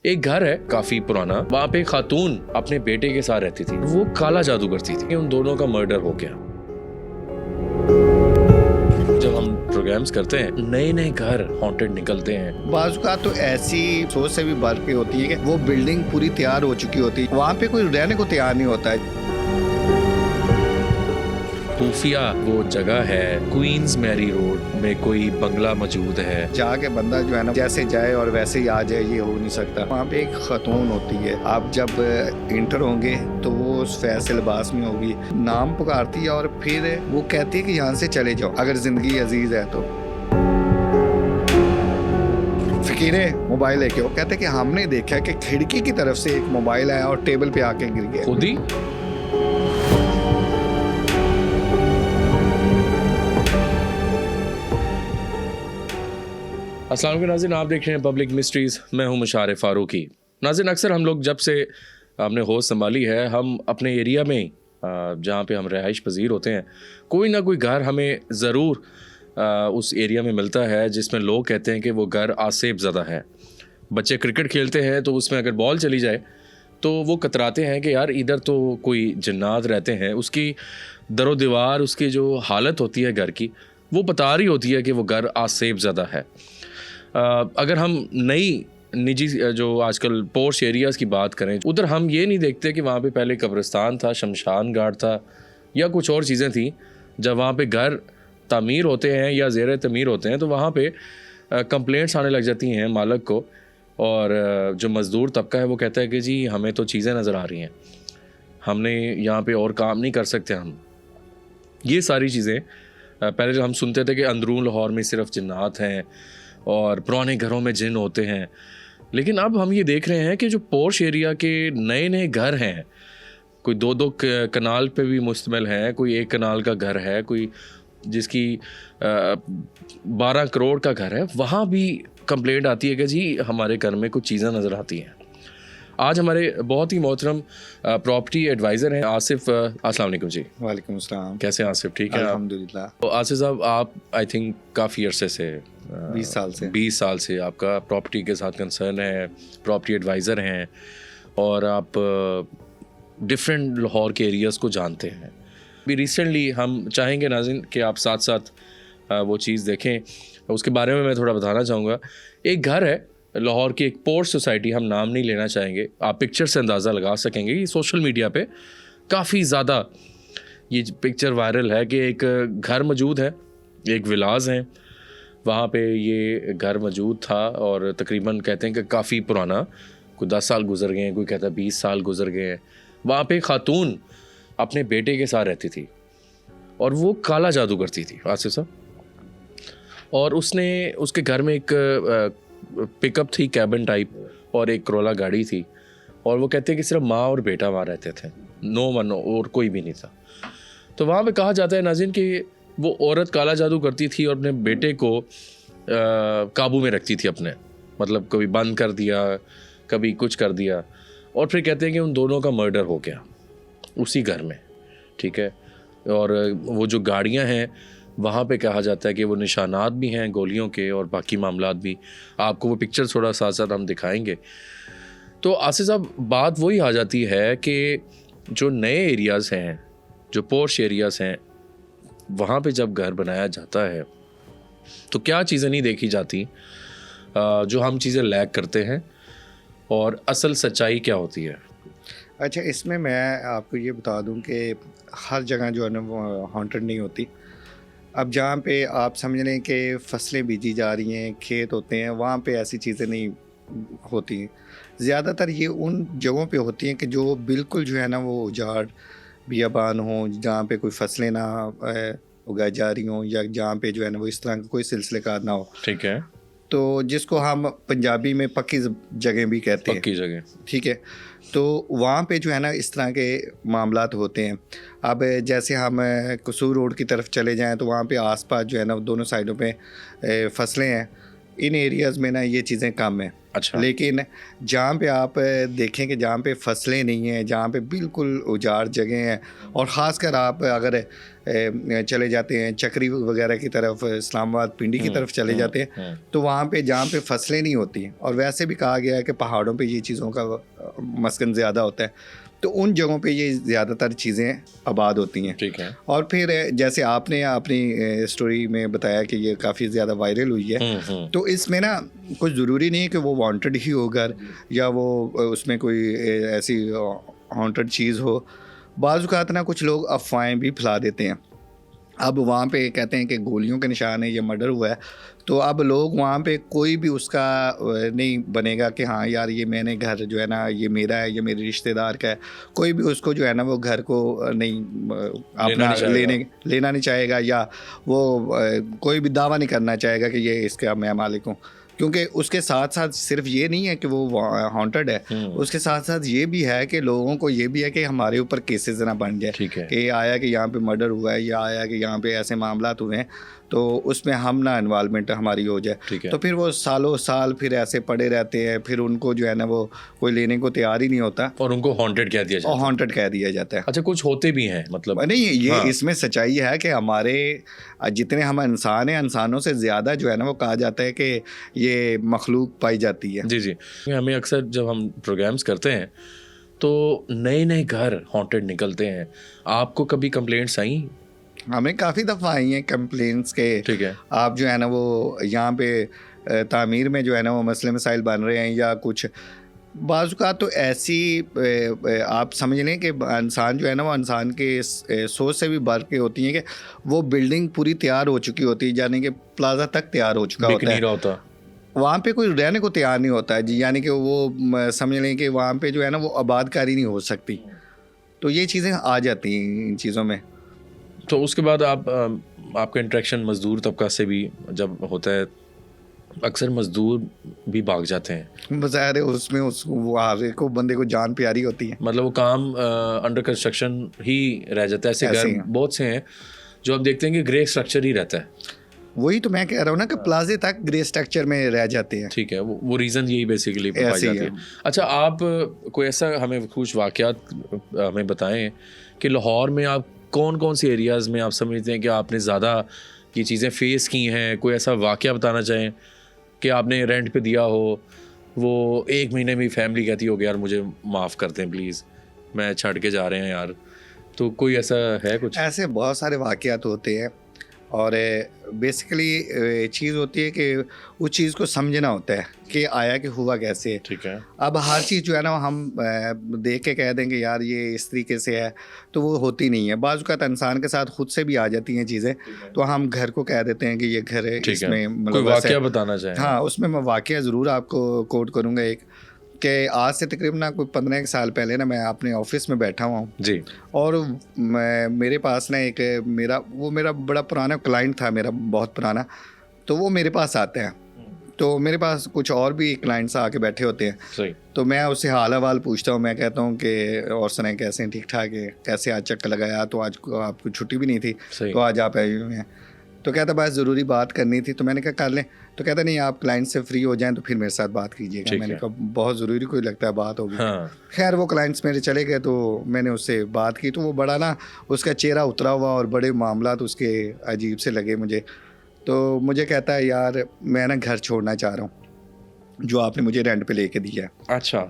एक घर है काफी पुराना, वहाँ पे खातून अपने बेटे के साथ रहती थी। वो काला जादू करती थी। उन दोनों का मर्डर हो गया। जब हम प्रोग्राम्स करते हैं, नए नए घर हॉन्टेड निकलते हैं। बाज़ का तो ऐसी सोच से भी बढ़ के होती है कि वो बिल्डिंग पूरी तैयार हो चुकी होती है, वहाँ पे कोई रहने को तैयार नहीं होता है। खुफिया वो जगह है, क्वींस मैरी रोड में कोई बंगला मौजूद है। जाके बंदा जो है ना जैसे जाए और वैसे ही आ जाए, ये हो नहीं सकता। वहाँ पे एक खतून होती है, आप जब इंटर होंगे तो वो उस फैसे लिबास में होगी, नाम पुकारती है और फिर वो कहती है कि यहाँ से चले जाओ अगर जिंदगी अजीज है तो। फकीरे मोबाइल लेके वो कहते कि हमने देखा कि खिड़की की तरफ से एक मोबाइल आया और टेबल पे आके गिर गया खुद ही। अस्सलाम वालेकुम नाज़रीन, आप देख रहे हैं पब्लिक मिस्ट्रीज़। मैं हूं मुशारे फारूकी। नाज़रीन, अक्सर हम लोग जब से हमने होश संभाली है, हम अपने एरिया में जहाँ पे हम रहाइश पजीर होते हैं, कोई ना कोई घर हमें ज़रूर उस एरिया में मिलता है जिसमें लोग कहते हैं कि वो घर आसेब ज़दा है। बच्चे क्रिकेट खेलते हैं तो उसमें अगर बॉल चली जाए तो वो कतराते हैं कि यार इधर तो कोई जन्नात रहते हैं। उसकी दरो दीवार, उसकी जो हालत होती है घर की, वो बता रही होती है कि वो घर आसेब ज़दा है। अगर हम नई निजी जो आजकल पोर्श एरियाज़ की बात करें, उधर हम ये नहीं देखते कि वहाँ पे पहले कब्रिस्तान था, शमशान घाट था या कुछ और चीज़ें थी। जब वहाँ पे घर तामीर होते हैं या ज़ेर तमीर होते हैं तो वहाँ पे कंप्लेंट्स आने लग जाती हैं मालिक को, और जो मज़दूर तबका है वो कहता है कि जी हमें तो चीज़ें नज़र आ रही हैं, हमने यहाँ पे और काम नहीं कर सकते हम। ये सारी चीज़ें पहले जो हम सुनते थे कि अंदरून लाहौर में सिर्फ जिन्नात हैं और पुराने घरों में जिन होते हैं, लेकिन अब हम ये देख रहे हैं कि जो पोर्श एरिया के नए नए घर हैं, कोई दो दो कनाल पे भी मुश्तमिल हैं, कोई एक कनाल का घर है, कोई जिसकी 12 करोड़ का घर है, वहाँ भी कंप्लेंट आती है कि जी हमारे घर में कुछ चीज़ें नज़र आती हैं। आज हमारे बहुत ही मोहतरम प्रॉपर्टी एडवाइज़र हैं आसिफ। अस्सलाम वालेकुम जी। वालेकुम अस्सलाम। कैसे हैं आसिफ? ठीक है अल्हम्दुलिल्लाह। तो आसिफ साहब, आप आई थिंक काफ़ी अरसे से 20 साल से आपका प्रॉपर्टी के साथ कंसर्न है, प्रॉपर्टी एडवाइज़र हैं और आप डिफरेंट लाहौर के एरियाज़ को जानते हैं। अभी रिसेंटली हम चाहेंगे नाज़रीन कि आप साथ साथ वो चीज़ देखें, उसके बारे में मैं थोड़ा बताना चाहूँगा। एक घर है लाहौर की, एक पोर्श सोसाइटी, हम नाम नहीं लेना चाहेंगे, आप पिक्चर से अंदाज़ा लगा सकेंगे। ये सोशल मीडिया पे काफ़ी ज़्यादा ये पिक्चर वायरल है कि एक घर मौजूद है, एक विलाज हैं, वहाँ पे ये घर मौजूद था और तकरीबन कहते हैं कि काफ़ी पुराना, कोई 10 साल गुजर गए हैं, कोई कहता है 20 साल गुजर गए हैं। वहाँ पे खातून अपने बेटे के साथ रहती थी और वो काला जादू करती थी आसिफ साहब। और उसने उसके घर में एक पिकअप थी कैबिन टाइप और एक करोला गाड़ी थी, और वो कहते हैं कि सिर्फ माँ और बेटा वहाँ रहते थे, नो वन और कोई भी नहीं था। तो वहाँ पे कहा जाता है नाज़रीन कि वो औरत काला जादू करती थी और अपने बेटे को काबू में रखती थी अपने, मतलब कभी बंद कर दिया, कभी कुछ कर दिया, और फिर कहते हैं कि उन दोनों का मर्डर हो गया उसी घर में। ठीक है, और वो जो गाड़ियाँ हैं वहाँ पे कहा जाता है कि वो निशानात भी हैं गोलियों के और बाकी मामलात भी। आपको वो पिक्चर थोड़ा साथ साथ हम दिखाएंगे। तो आसिफ साहब, बात वही आ जाती है कि जो नए एरियाज़ हैं, जो पोर्श एरियाज़ हैं, वहाँ पे जब घर बनाया जाता है तो क्या चीज़ें नहीं देखी जाती, जो हम चीज़ें लैक करते हैं, और असल सच्चाई क्या होती है। अच्छा, इसमें मैं आपको ये बता दूं कि हर जगह जो है ना वो हॉन्टेड नहीं होती। अब जहाँ पे आप समझ लें कि फसलें बीजी जा रही हैं, खेत होते हैं, वहाँ पे ऐसी चीज़ें नहीं होती। ज़्यादातर ये उन जगहों पे होती हैं कि जो बिल्कुल जो है ना वो उजाड़ बियाबान हो, जहाँ पे कोई फसलें ना उगाई जा रही हों, या जहाँ पे जो है ना वो इस तरह का कोई सिलसिलेकार ना हो। ठीक है, तो जिसको हम पंजाबी में पक्की जगह भी कहते हैं। पक्की जगह। ठीक है, तो वहाँ पे जो है ना इस तरह के मामलात होते हैं। अब जैसे हम कसूर रोड की तरफ चले जाएं तो वहाँ पे आसपास जो है ना दोनों साइडों पे फसलें हैं, इन एरियाज़ में ना ये चीज़ें कम है। अच्छा। लेकिन जहाँ पे आप देखें कि जहाँ पे फसलें नहीं हैं, जहाँ पे बिल्कुल उजाड़ जगह हैं, और ख़ासकर आप अगर चले जाते हैं चक्री वगैरह की तरफ, इस्लामाबाद पिंडी की तरफ चले जाते हैं, तो वहाँ पे जहाँ पे फसलें नहीं होती हैं, और वैसे भी कहा गया है कि पहाड़ों पे ये चीज़ों का मस्कन ज़्यादा होता है, तो उन जगहों पे ये ज़्यादातर चीज़ें आबाद होती हैं। ठीक है। और फिर जैसे आपने अपनी स्टोरी में बताया कि ये काफ़ी ज़्यादा वायरल हुई है, तो इसमें ना कुछ ज़रूरी नहीं है कि वो वांटेड ही हो घर, या वो उसमें कोई ऐसी हॉन्टेड चीज़ हो। बाज़ औक़ात ना कुछ लोग अफ़वाहें भी फैला देते हैं। अब वहाँ पे कहते हैं कि गोलियों के निशान है, ये मर्डर हुआ है, तो अब लोग वहाँ पे कोई भी उसका नहीं बनेगा कि हाँ यार ये मैंने घर जो है ना ये मेरा है, ये मेरे रिश्तेदार का है, कोई भी उसको जो है ना वो घर को नहीं अपना लेना नहीं चाहेगा, या वो कोई भी दावा नहीं करना चाहेगा कि ये इसका मैं मालिक हूँ। क्योंकि उसके साथ साथ सिर्फ ये नहीं है कि वो हॉन्टेड है, उसके साथ साथ ये भी है कि लोगों को ये भी है कि हमारे ऊपर केसेस ना बन जाए कि आया कि यहाँ पे मर्डर हुआ है, या आया कि यहाँ पे ऐसे मामलात हुए हैं, तो उसमें हम ना इन्वॉल्वमेंट हमारी हो जाए। तो फिर वो सालों साल फिर ऐसे पड़े रहते हैं, फिर उनको जो है ना वो कोई लेने को तैयार ही नहीं होता, और उनको हॉन्टेड कह दिया जाता है। और हॉन्टेड कह दिया जाता है। अच्छा, कुछ होते भी हैं मतलब नहीं, ये इसमें सच्चाई है कि हमारे जितने हम इंसान हैं, इंसानों से ज़्यादा जो है ना वो कहा जाता है कि ये मखलूक पाई जाती है। जी। हमें अक्सर जब हम प्रोग्राम्स करते हैं तो नए नए घर हॉन्टेड निकलते हैं। आपको कभी कंप्लेंट्स आई? हमें काफ़ी दफ़ा आई हैं कंप्लेंट्स के। ठीक है। आप जो है ना वो यहाँ पे तामीर में जो है ना वो मसले मसाइल बन रहे हैं, या कुछ बाज़ औक़ात तो ऐसी आप समझ लें कि इंसान जो है ना वो इंसान के सोच से भी बढ़ के होती है कि वो बिल्डिंग पूरी तैयार हो चुकी होती है, यानी कि प्लाजा तक तैयार हो चुका होता है, वहाँ पे कोई रहने को तैयार नहीं होता है जी, यानी कि वो समझ लें कि वहाँ पे जो है ना वो आबादकारी नहीं हो सकती। तो ये चीज़ें आ जाती हैं इन चीज़ों में। तो उसके बाद आपका इंटरेक्शन मज़दूर तबका से भी जब होता है, अक्सर मज़दूर भी भाग जाते हैं बज़ाहिर उसमें वो को बंदे को जान प्यारी होती है, मतलब वो काम अंडर कंस्ट्रक्शन ही रह जाता है। ऐसे घर बहुत से हैं जो आप देखते हैं कि ग्रे स्ट्रक्चर ही रहता है। वही तो मैं कह रहा हूँ ना कि प्लाजे तक ग्रे स्ट्रक्चर में रह जाते हैं। ठीक है, वो रीज़न यही बेसिकली पाई जाती है। अच्छा, आप कोई ऐसा हमें कुछ वाक़यात हमें बताएं कि लाहौर में आप कौन कौन सी एरियाज़ में आप समझते हैं कि आपने ज़्यादा ये चीज़ें फेस की हैं? कोई ऐसा वाक़या बताना चाहें कि आपने रेंट पे दिया हो, वो 1 महीने में फैमिली कहती होगी यार मुझे माफ़ कर दें प्लीज़, मैं छड़ के जा रहे हैं यार, तो कोई ऐसा है कुछ? ऐसे बहुत सारे वाक़यात होते हैं, और बेसिकली चीज़ होती है कि उस चीज़ को समझना होता है कि आया कि हुआ कैसे है। ठीक है। अब हर चीज़ जो है ना हम देख के कह देंगे यार ये इस तरीके से है, तो वो होती नहीं है। बाज़ औक़ात इंसान के साथ खुद से भी आ जाती हैं चीज़ें, तो हम घर को कह देते हैं कि ये घर है, इसमें मतलब वाक़या बताना चाहें? हाँ, उसमें मैं वाक़या ज़रूर आपको कोट करूँगा एक, कि आज से तकरीबन कोई 15 साल पहले ना मैं अपने ऑफिस में बैठा हुआ हूँ जी, और मेरे पास ना एक मेरा बड़ा पुराना क्लाइंट था, मेरा बहुत पुराना, तो वो मेरे पास आते हैं, तो मेरे पास कुछ और भी क्लाइंट्स आके बैठे होते हैं। सही। तो मैं उससे हाल अहवाल पूछता हूँ, मैं कहता हूँ कि और सुनाएं कैसे हैं, ठीक ठाक है, कैसे आज चक्कर लगाया, तो आज आपको छुट्टी भी नहीं थी, तो आज आप आए हुए हैं। तो कहता बस ज़रूरी बात करनी थी, तो मैंने कहा कर लें। तो कहता नहीं आप क्लाइंट से फ्री हो जाएं तो फिर मेरे साथ बात कीजिएगा। मैंने कहा बहुत ज़रूरी कोई लगता है बात होगी। हाँ। खैर वो क्लाइंट्स मेरे चले गए, तो मैंने उससे बात की, तो वो बड़ा ना उसका चेहरा उतरा हुआ और बड़े मामलात उसके अजीब से लगे मुझे। तो मुझे कहता है यार मैं ना घर छोड़ना चाह रहा हूँ जो आपने मुझे रेंट पे लेके दिया है। अच्छा।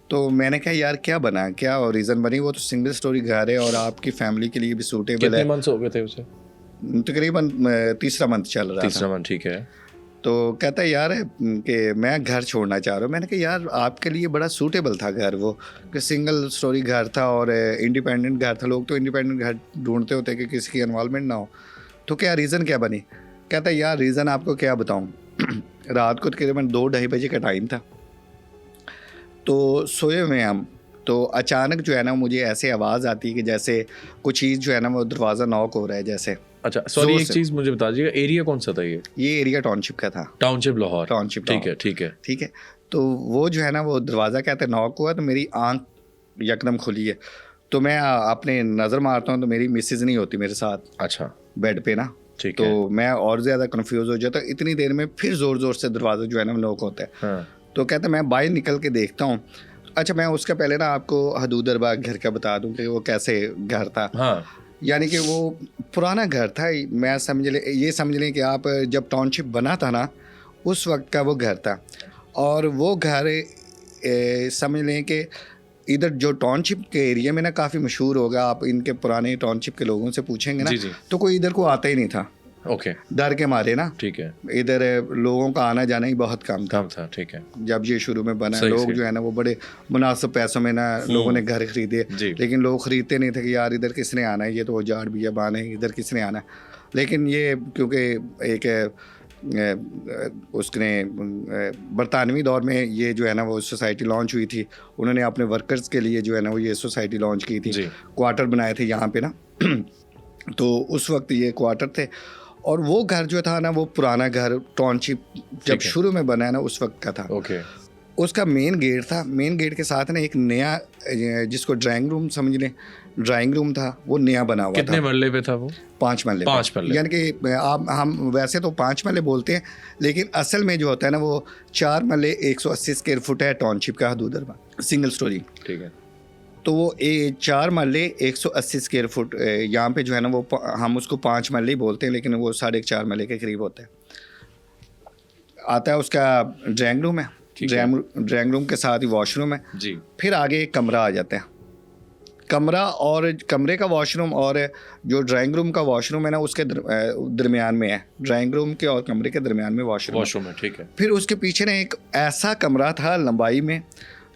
तो मैंने कहा यार क्या बना, क्या और रीज़न बनी? वो तो सिंगल स्टोरी घर है और आपकी फैमिली के लिए भी सूटेबल है। कितने मंथ्स हो गए थे उसे? तकरीबन तीसरा मंथ चल रहा था। तीसरा मंथ, ठीक है। तो कहता है यार कि मैं घर छोड़ना चाह रहा हूँ। मैंने कहा यार आपके लिए बड़ा सूटेबल था घर, वो कि सिंगल स्टोरी घर था और इंडिपेंडेंट घर था। लोग तो इंडिपेंडेंट घर ढूंढते होते कि किसी की इन्वॉल्वमेंट ना हो। तो क्या रीज़न क्या बनी? कहता है यार रीज़न आपको क्या बताऊँ रात को तकरीबन 2-2:30 बजे का टाइम था, तो सोए हुए हम, तो अचानक जो है ना मुझे ऐसे आवाज़ आती है कि जैसे कुछ चीज़ जो है ना वो दरवाज़ा नॉक हो रहा है जैसे। अच्छा सॉरी, एक चीज़ मुझे बता दीजिएगा, एरिया कौन सा था ये एरिया टाउनशिप का था। टाउनशिप लाहौर। टाउनशिप, ठीक है। तो वो जो है ना वो दरवाज़ा कहते हैं नॉक हुआ, तो मेरी आंख यकदम खुली है, तो मैं अपने नज़र मारता हूँ तो मेरी मिसेज़ नहीं होती मेरे साथ। अच्छा। बेड पे ना, ठीक है। तो मैं और ज़्यादा कंफ्यूज हो जाता। इतनी देर में फिर ज़ोर से दरवाज़ा जो है ना नॉक होता है। हाँ। तो कहते हैं मैं बाहर निकल के देखता हूँ। अच्छा, मैं उसके पहले ना आपको हदूद अरबाग घर का बता दूं कि वो कैसे घर था। हाँ। यानी कि वो पुराना घर था। मैं ये समझ लें कि आप जब टाउनशिप बना था ना, उस वक्त का वो घर था। और वो घर समझ लें कि इधर जो टाउनशिप के एरिया में ना काफ़ी मशहूर होगा। आप इनके पुराने टाउनशिप के लोगों से पूछेंगे ना, जी। तो कोई इधर को आता ही नहीं था। ओके। डर के मारे ना। ठीक है। इधर लोगों का आना जाना ही बहुत कम था। ठीक है। जब ये शुरू में बना, सही, लोग सही। जो है ना वो बड़े मुनासिब पैसों में ना लोगों ने घर खरीदे। लेकिन लोग खरीदते नहीं थे कि यार इधर किसने आना है, ये तो जाड़ बियाबान है, इधर किसने आना है। लेकिन ये क्योंकि एक उसने बरतानवी दौर में ये जो है ना वो सोसाइटी लॉन्च हुई थी। उन्होंने अपने वर्कर्स के लिए जो है ना वो ये सोसाइटी लॉन्च की थी। क्वार्टर बनाए थे यहाँ पे ना। तो उस वक्त ये क्वार्टर थे। और वो घर जो था ना वो पुराना घर टाउनशिप जब शुरू में बना है ना उस वक्त का था। ओके। उसका मेन गेट था। मेन गेट के साथ ना एक नया, जिसको ड्राइंग रूम समझ लें, ड्राइंग रूम था, वो नया बना हुआ था। कितने मरले पे था वो? 5 मरले। 5 मरले। यानी कि हम वैसे तो 5 मरले बोलते हैं, लेकिन असल में जो होता है ना वो 4 मरले 180 स्क्वायर फुट है टाउनशिप का हदूद अरबाग, सिंगल स्टोरी। ठीक है। तो वो 4 मरले 180 स्क्वायर फुट, यहाँ पे जो है ना वो हम उसको 5 मरले ही बोलते हैं, लेकिन वो 4.5 मरले के करीब होता है। आता है उसका ड्राइंग रूम है। ड्राइंग रूम के साथ ही वॉशरूम है जी। फिर आगे एक कमरा आ जाता है। कमरा और कमरे का वॉशरूम और जो ड्राइंग रूम का वॉशरूम है ना उसके दरमियान में है। ड्राइंग रूम के और कमरे के दरमियान में वॉशरूम है। ठीक है। फिर उसके पीछे ना एक ऐसा कमरा था लंबाई में,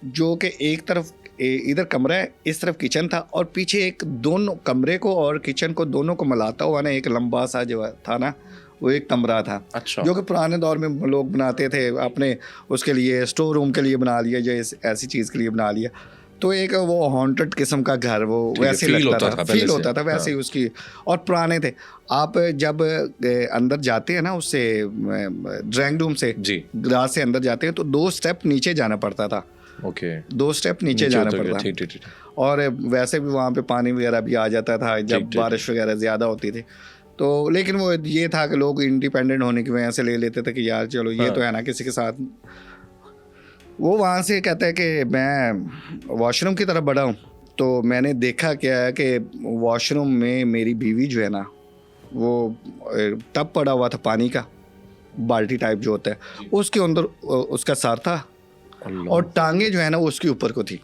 जो कि एक तरफ इधर कमरा है, इस तरफ किचन था, और पीछे एक दोनों कमरे को और किचन को दोनों को मिलाता हुआ ना एक लंबा सा जो था ना वो एक कमरा था। अच्छा। जो कि पुराने दौर में लोग बनाते थे अपने उसके लिए, स्टोर रूम के लिए बना लिया, जो ऐसी चीज़ के लिए बना लिया। तो एक वो हॉन्टेड किस्म का घर वो वैसे लगता था, फील होता था वैसे ही उसकी। और पुराने थे। आप जब अंदर जाते हैं ना उससे ड्राइंग रूम से ग्रास से अंदर जाते हैं तो 2 स्टेप नीचे जाना पड़ता था। ओके। 2 स्टेप नीचे जाना पड़ता था। और वैसे भी वहाँ पे पानी वगैरह भी आ जाता था जब बारिश वगैरह ज़्यादा होती थी। तो लेकिन वो ये था कि लोग इंडिपेंडेंट होने की वजह से ले लेते थे कि यार चलो ये तो है ना किसी के साथ। वो वहाँ से कहता है कि मैं वॉशरूम की तरफ बढ़ा हूँ तो मैंने देखा क्या है कि वॉशरूम में मेरी बीवी जो है ना वो टब पड़ा हुआ था पानी का, बाल्टी टाइप जो होता है, उसके अंदर उसका सर था और टांगे जो है ना उसके ऊपर को थी।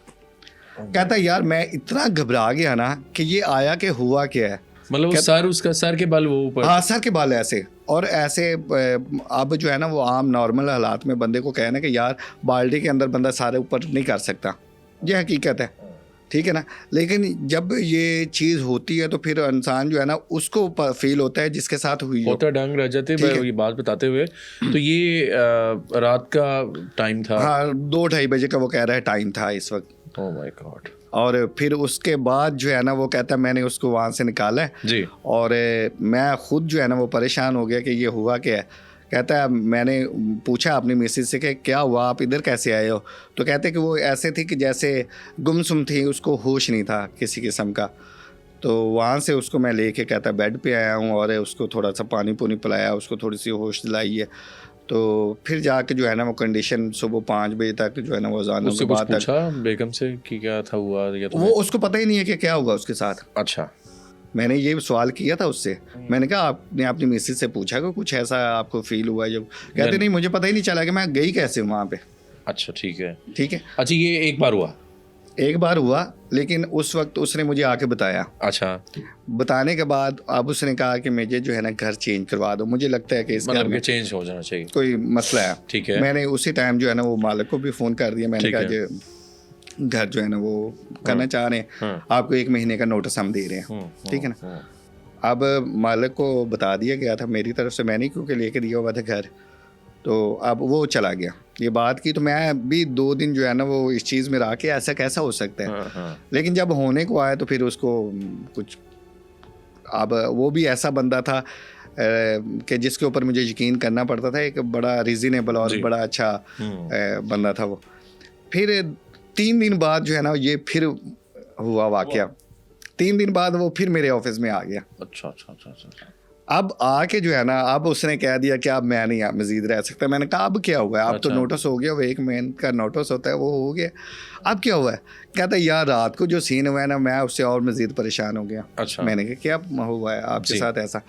कहता है यार मैं इतना घबरा गया ना कि ये आया कि हुआ क्या है। मतलब सर, उसका सर के बाल वो ऊपर? हाँ, सर के बाल ऐसे। और ऐसे अब जो है ना वो आम नॉर्मल हालात में बंदे को कहना कि यार बाल्टी के अंदर बंदा सारे ऊपर नहीं कर सकता, ये हकीकत है, ठीक है ना। लेकिन जब ये चीज़ होती है तो फिर इंसान जो है ना उसको फील होता है जिसके साथ हुई होता डांग रह जाते हैं। ये बात बताते हुए तो ये रात का टाइम था। हाँ, 2-2:30 बजे का वो कह रहा है टाइम था इस वक्त। Oh my God. और फिर उसके बाद जो है ना वो कहता है मैंने उसको वहाँ से निकाला है जी। और मैं खुद जो है ना वो परेशान हो गया कि ये हुआ क्या है। कहता है मैंने पूछा अपनी मिसेज से कि क्या हुआ, आप इधर कैसे आए हो। तो कहते कि वो ऐसे थी कि जैसे गुमसुम थी, उसको होश नहीं था किसी किस्म का। तो वहाँ से उसको मैं लेके कहता बेड पे आया हूँ और उसको थोड़ा सा पानी पुनी पिलाया, उसको थोड़ी सी होश दिलाई है। तो फिर जाके जो है ना वो कंडीशन सुबह 5 बजे तक जो है ना वो अज़ान के बाद पूछा बेगम से कि क्या था हुआ या तो वो उसको पता ही नहीं है कि क्या हुआ उसके साथ। अच्छा। मैंने ये सवाल किया था उससे, मैंने कहा आपने अपनी मिसेज से पूछा कि कुछ ऐसा आपको फील हुआ जब? कहते नहीं मुझे पता ही नहीं चला कि मैं गई कैसे वहाँ पे। अच्छा ठीक है। ठीक है। अच्छा ये एक बार हुआ लेकिन उस वक्त उसने मुझे आके बताया। अच्छा। बताने के बाद अब उसने कहा कि मुझे जो है ना घर चेंज करवा दो, मुझे लगता है कि इस घर में चेंज हो जाना चाहिए, कोई मसला है। ठीक है। मैंने उसी टाइम जो है ना वो मालिक को भी फ़ोन कर दिया। मैंने कहा जो घर जो है ना वो करना चाह रहे हैं, आपको 1 महीने का नोटिस हम दे रहे हैं, ठीक है ना। अब मालिक को बता दिया गया था मेरी तरफ से, मैंने क्योंकि लेके दिया हुआ था घर। तो अब वो चला गया, ये बात की तो मैं भी 2 दिन जो है ना वो इस चीज़ में रहा कि ऐसा कैसा हो सकता है। लेकिन जब होने को आया तो फिर उसको कुछ, अब वो भी ऐसा बंदा था कि जिसके ऊपर मुझे यकीन करना पड़ता था। एक बड़ा रीज़नेबल और बड़ा अच्छा बंदा था वो। फिर 3 दिन बाद जो है ना ये फिर हुआ वाकया। 3 दिन बाद वो फिर मेरे ऑफिस में आ गया। अच्छा। अब आके जो है ना, अब उसने कह दिया कि अब मैं नहीं मजीद रह सकता। मैंने कहा अब क्या हुआ है? अब तो नोटिस हो गया, वो 1 महीने का नोटिस होता है, वो हो गया, अब क्या हुआ है? कहता है यार रात को जो सीन हुआ है ना, मैं उससे और मजीद परेशान हो गया। मैंने कहा क्या हुआ है आपके साथ ऐसा?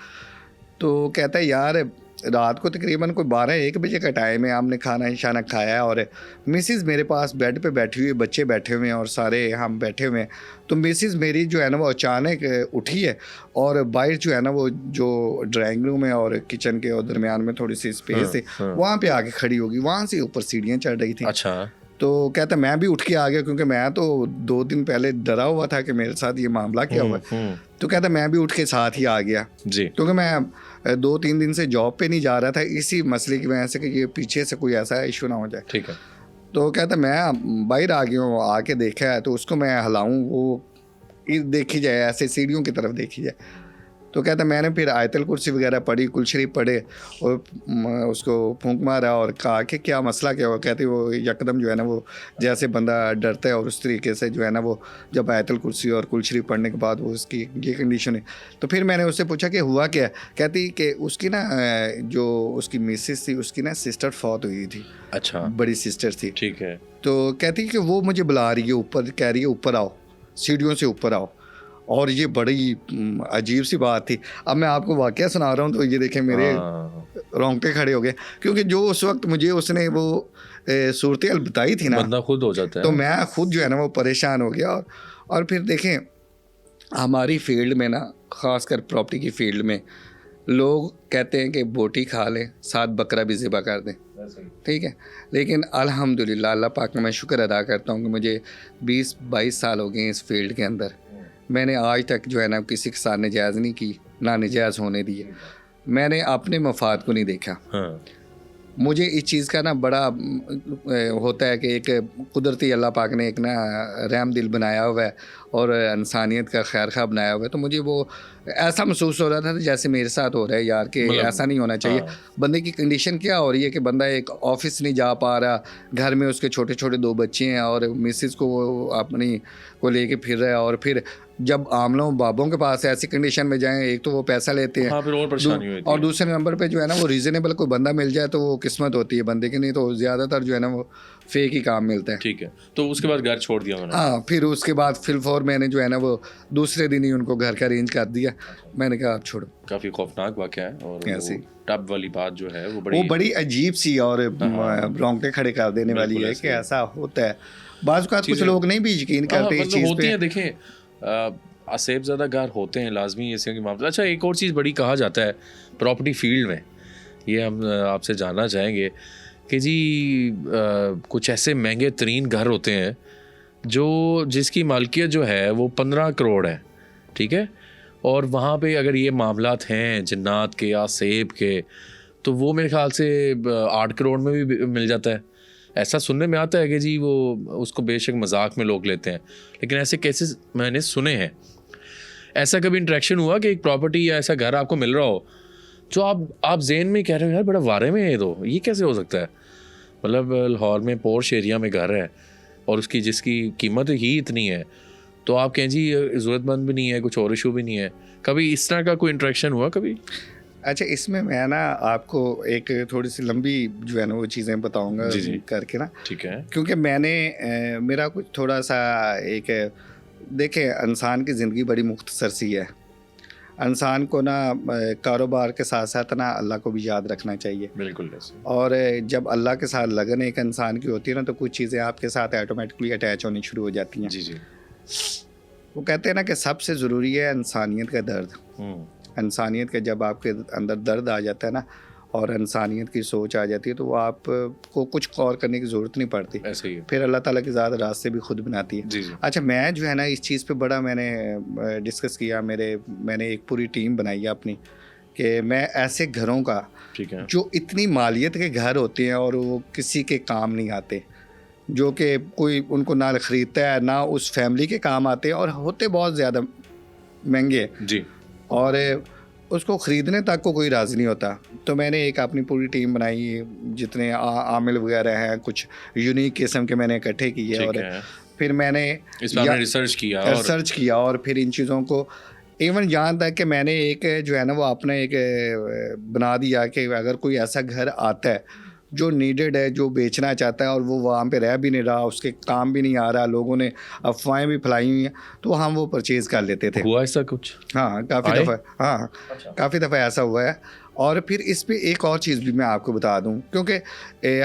तो कहता है यार रात को तकरीबन कोई 12-1 बजे का टाइम है, हमने खाना शाना खाया है और मिसिज़ मेरे पास बेड पे बैठी हुई, बच्चे बैठे हुए हैं और सारे हम बैठे हुए हैं। तो मिसिज़ मेरी जो है ना वो अचानक उठी है और बाहर जो है ना वो जो ड्राइंग रूम है और किचन के और दरमियान में थोड़ी सी स्पेस थी, वहाँ पे आके खड़ी होगी, वहाँ से ऊपर सीढ़ियाँ चढ़ रही थी। अच्छा। तो कहता मैं भी उठ के आ गया, क्योंकि मैं तो 2 दिन पहले डरा हुआ था कि मेरे साथ ये मामला क्या हुआ। तो कहता मैं भी उठ के साथ ही आ गया जी, क्योंकि मैं 2-3 दिन से जॉब पे नहीं जा रहा था इसी मसले की वजह से कि ये पीछे से कोई ऐसा इशू ना हो जाए। ठीक है। तो कहता मैं बाहर आ गया हूँ, आके देखा है तो उसको मैं हिलाऊँ, वो देखी जाए ऐसे सीढ़ियों की तरफ देखी जाए। तो कहता मैंने फिर आयतल कुर्सी वगैरह पढ़ी, कुल शरीफ पढ़े और उसको फूंक मारा और कहा कि क्या मसला क्या हुआ। कहती वो यकदम जो है ना वो जैसे बंदा डरता है और उस तरीके से जो है ना वो जब आयतल कुर्सी और कुल शरीफ पढ़ने के बाद वो उसकी ये कंडीशन है। तो फिर मैंने उससे पूछा कि हुआ क्या? कहती कि उसकी ना जो उसकी मिसेस थी उसकी ना सिस्टर फौत हुई थी। अच्छा। बड़ी सिस्टर थी। ठीक है। तो कहती कि वो मुझे बुला रही है ऊपर, कह रही है ऊपर आओ, सीढ़ियों से ऊपर आओ। और ये बड़ी अजीब सी बात थी। अब मैं आपको वाक़या सुना रहा हूँ तो ये देखें मेरे रोंगटे खड़े हो गए, क्योंकि जो उस वक्त मुझे उसने वो सूरत-ए-हाल बताई थी ना, बंदा खुद हो जाता है। तो मैं खुद जो है ना वो परेशान हो गया। और फिर देखें हमारी फील्ड में ना, ख़ासकर प्रॉपर्टी की फील्ड में लोग कहते हैं कि बोटी खा लें, साथ बकरा भी ज़िबा कर दें, ठीक है। लेकिन अल्हम्दुलिल्लाह अल्लाह पाक का मैं शुक्र अदा करता हूँ कि मुझे 20-22 साल हो गए इस फील्ड के अंदर। मैंने आज तक जो है ना किसी के साथ नजायज़ नहीं की, ना नजायज़ होने दिए। मैंने अपने मफाद को नहीं देखा। हाँ। मुझे इस चीज़ का ना बड़ा होता है कि एक कुदरती अल्लाह पाक ने एक ना रहम दिल बनाया हुआ है और इंसानियत का खैर खा बनाया हुआ है। तो मुझे वो ऐसा महसूस हो रहा था जैसे मेरे साथ हो रहा है यार, कि ऐसा नहीं होना चाहिए। हाँ। बंदे की कंडीशन क्या हो रही है कि बंदा एक ऑफिस नहीं जा पा रहा, घर में उसके छोटे छोटे 2 बच्चे हैं और मिसेस को वो अपनी को लेके फिर रहा है, और फिर जब आमलों बाबों के पास ऐसी कंडीशन में जाएं, एक तो वो पैसा लेते हैं। हाँ, फिर और परेशानी होती है। और दूसरे नंबर पे जो है ना वो रीज़नेबल कोई बंदा मिल जाए तो वो किस्मत होती है बंदे की, नहीं तो ज़्यादातर जो है ना वो फेक ही काम मिलता है। ठीक है। तो उसके बाद घर छोड़ दिया मैंने। हाँ, फिर उसके बाद फिलफौर मैंने जो है ना वो दूसरे दिन ही उनको घर का अरेंज कर दिया। मैंने कहा आप छोड़ो। काफ़ी खौफनाक वाक़या है। और ऐसी टब वाली बात जो है वो बड़ी अजीब सी और रोंगटे खड़े कर देने वाली है कि ऐसा होता है। बाज़ औक़ात कुछ लोग नहीं भी यकीन करते इस चीज़ पे। देखें आसेब ज़्यादा घर होते हैं लाजमी ऐसे के मामले। अच्छा, एक और चीज़ बड़ी कहा जाता है प्रॉपर्टी फील्ड में, ये हम आपसे जानना चाहेंगे कि जी कुछ ऐसे महंगे तरीन घर होते हैं जो जिसकी मालकियत जो है वो 15 करोड़ है, ठीक है। और वहाँ पे अगर ये मामलात हैं जन्नात के या सेब के, तो वो मेरे ख्याल से 8 करोड़ में भी मिल जाता है। ऐसा सुनने में आता है कि जी वो उसको बेशक मजाक में लोग लेते हैं, लेकिन ऐसे केसेस मैंने सुने हैं। ऐसा कभी इंटरेक्शन हुआ कि एक प्रॉपर्टी या ऐसा घर आपको मिल रहा हो जो आप ज़हन में कह रहे हो यार बड़ा वारे में है, तो ये कैसे हो सकता है? मतलब लाहौर में पोर्श एरिया में घर है और उसकी जिसकी कीमत ही इतनी है, तो आप कहें जी ज़रूरतमंद भी नहीं है, कुछ और इशू भी नहीं है। कभी इस तरह का कोई इंटरेक्शन हुआ कभी? अच्छा, इसमें मैं ना आपको एक थोड़ी सी लंबी जो है ना वो चीज़ें बताऊंगा करके ना, ठीक है। क्योंकि मैंने मेरा कुछ थोड़ा सा एक देखें, इंसान की ज़िंदगी बड़ी मुख्तसर सी है। इंसान को ना कारोबार के साथ साथ ना अल्लाह को भी याद रखना चाहिए। बिल्कुल। और जब अल्लाह के साथ लगन एक इंसान की होती है ना, तो कुछ चीज़ें आपके साथ ऑटोमेटिकली अटैच होनी शुरू हो जाती हैं। जी। वो कहते हैं ना कि सबसे ज़रूरी है इंसानियत का दर्द। इंसानियत का जब आपके अंदर दर्द आ जाता है ना और इंसानियत की सोच आ जाती है, तो वो आपको कुछ और करने की ज़रूरत नहीं पड़ती। ऐसे ही फिर अल्लाह ताला की ज़्यादा रास्ते भी खुद बनाती है। जी। अच्छा, मैं जो है ना इस चीज़ पे बड़ा मैंने डिस्कस किया। मैंने एक पूरी टीम बनाई है अपनी कि मैं ऐसे घरों का, ठीक है, जो इतनी मालियत के घर होते हैं और वो किसी के काम नहीं आते, जो कि कोई उनको ना ख़रीदता है ना उस फैमिली के काम आते हैं और होते बहुत ज़्यादा महंगे जी, और उसको ख़रीदने तक को कोई राज़ी नहीं होता। तो मैंने एक अपनी पूरी टीम बनाई, जितने आमिल वगैरह हैं कुछ यूनिक किस्म के मैंने इकट्ठे किए और फिर मैंने रिसर्च किया और फिर इन चीज़ों को इवन यहाँ तक कि मैंने एक जो है ना वो अपना एक बना दिया कि अगर कोई ऐसा घर आता है जो नीडेड है, जो बेचना चाहता है और वो वहाँ पे रह भी नहीं रहा, उसके काम भी नहीं आ रहा, लोगों ने अफवाहें भी फैलाई हुई हैं, तो हम वो परचेज़ कर लेते थे। हुआ ऐसा कुछ? हाँ काफ़ी दफ़ा, हाँ अच्छा। काफ़ी दफ़ा ऐसा हुआ है। और फिर इस पे एक और चीज़ भी मैं आपको बता दूं, क्योंकि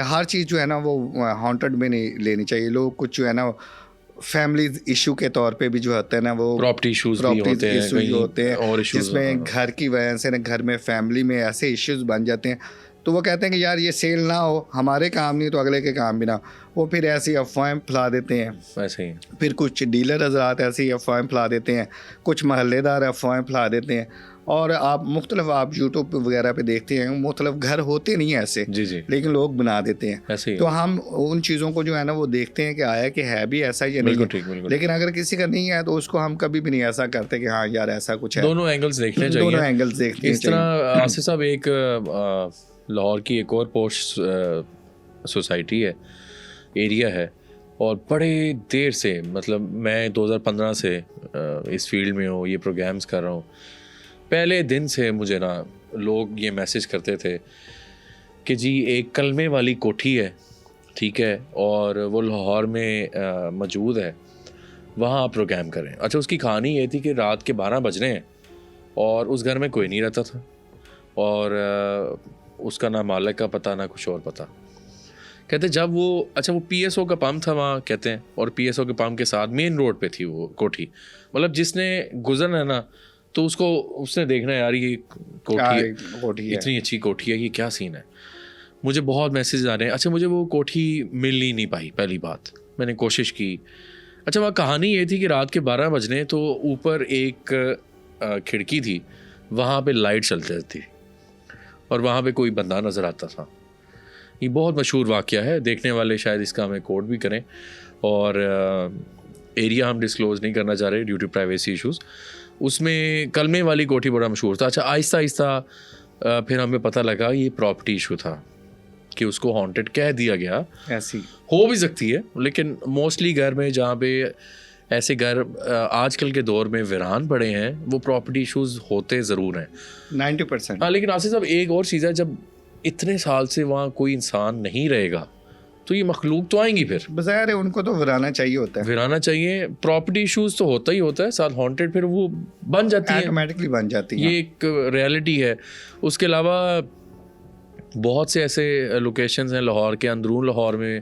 हर चीज़ जो है ना वो हॉन्टेड में नहीं लेनी चाहिए। लोग कुछ जो है ना फैमिली इशू के तौर पे भी जो होते हैं ना वो प्रॉपर्टी इशूज़ होते हैं और जिसमें घर की वजह से ना घर में फैमिली में ऐसे इश्यूज बन जाते हैं, तो वो कहते हैं कि यार ये सेल ना हो, हमारे काम नहीं तो अगले के काम भी ना। वो फिर ऐसी अफवाहें फैला देते हैं। ऐसे ही फिर कुछ डीलर हजरात ऐसी अफवाहें फैला देते हैं, कुछ महल्लेदार अफवाहें फैला देते हैं। और आप मुख्तलिफ आप यूट्यूब वगैरह पे देखते हैं, मुख्तलिफ घर होते नहीं हैं ऐसे, जी। लेकिन लोग बना देते हैं ऐसे ही। तो हम उन चीज़ों को जो है ना वो देखते हैं कि आया कि है भी ऐसा या नहीं है। लेकिन अगर किसी का नहीं है तो उसको हम कभी भी नहीं ऐसा करते कि हाँ यार ऐसा कुछ है। दोनों एंगल्स देखने चाहिए, दोनों एंगल्स देखने चाहिए। इस तरह आसिफ साहब, एक लाहौर की एक और पोश सोसाइटी है, एरिया है, और बड़े देर से, मतलब मैं 2015 से इस फील्ड में हूँ, ये प्रोग्राम्स कर रहा हूँ। पहले दिन से मुझे ना लोग ये मैसेज करते थे कि जी एक कलमे वाली कोठी है, ठीक है, और वो लाहौर में मौजूद है, वहाँ आप प्रोग्राम करें। अच्छा, उसकी कहानी ये थी कि रात के 12 बज रहे हैं और उस घर में कोई नहीं रहता था, और उसका ना मालिक का पता ना कुछ और पता। कहते जब वो, अच्छा वो PSO का पंप था वहाँ, कहते हैं, और PSO के पंप के साथ मेन रोड पे थी वो कोठी। मतलब जिसने गुजरना है ना तो उसने देखना है यार ये कोठी इतनी अच्छी कोठी है, ये क्या सीन है। मुझे बहुत मैसेज आ रहे हैं। अच्छा, मुझे वो कोठी मिल ही नहीं पाई। पहली बात, मैंने कोशिश की। अच्छा, वहाँ कहानी ये थी कि रात के 12 बजने तो ऊपर एक खिड़की थी, वहाँ पे लाइट चलती थी और वहाँ पे कोई बंदा नज़र आता था। ये बहुत मशहूर वाक़या है, देखने वाले शायद इसका हमें कोड भी करें, और एरिया हम डिस्क्लोज़ नहीं करना चाह रहे ड्यू टू प्राइवेसी इश्यूज़। उसमें कलमे वाली कोठी बड़ा मशहूर था। अच्छा, आहिस्ता आहिस्ता फिर हमें पता लगा ये प्रॉपर्टी इशू था कि उसको हॉन्टेड कह दिया गया। ऐसी हो भी सकती है, लेकिन मोस्टली घर में जहाँ पे ऐसे घर आजकल के दौर में वीरान पड़े हैं, वो प्रॉपर्टी इश्यूज़ होते ज़रूर हैं 90%। हाँ, लेकिन आसिफ साहब एक और चीज़ है, जब इतने साल से वहाँ कोई इंसान नहीं रहेगा तो ये मखलूक तो आएंगी, फिर बज़ाहिर है उनको तो वीराना चाहिए होता है, वीराना चाहिए। प्रॉपर्टी इश्यूज़ तो होता ही होता है, साथ हॉन्टेड फिर वो बन जाती है, ऑटोमेटिकली बन जाती है। ये एक रियलिटी है। उसके अलावा बहुत से ऐसे लोकेशंस हैं लाहौर के, अंदरून लाहौर में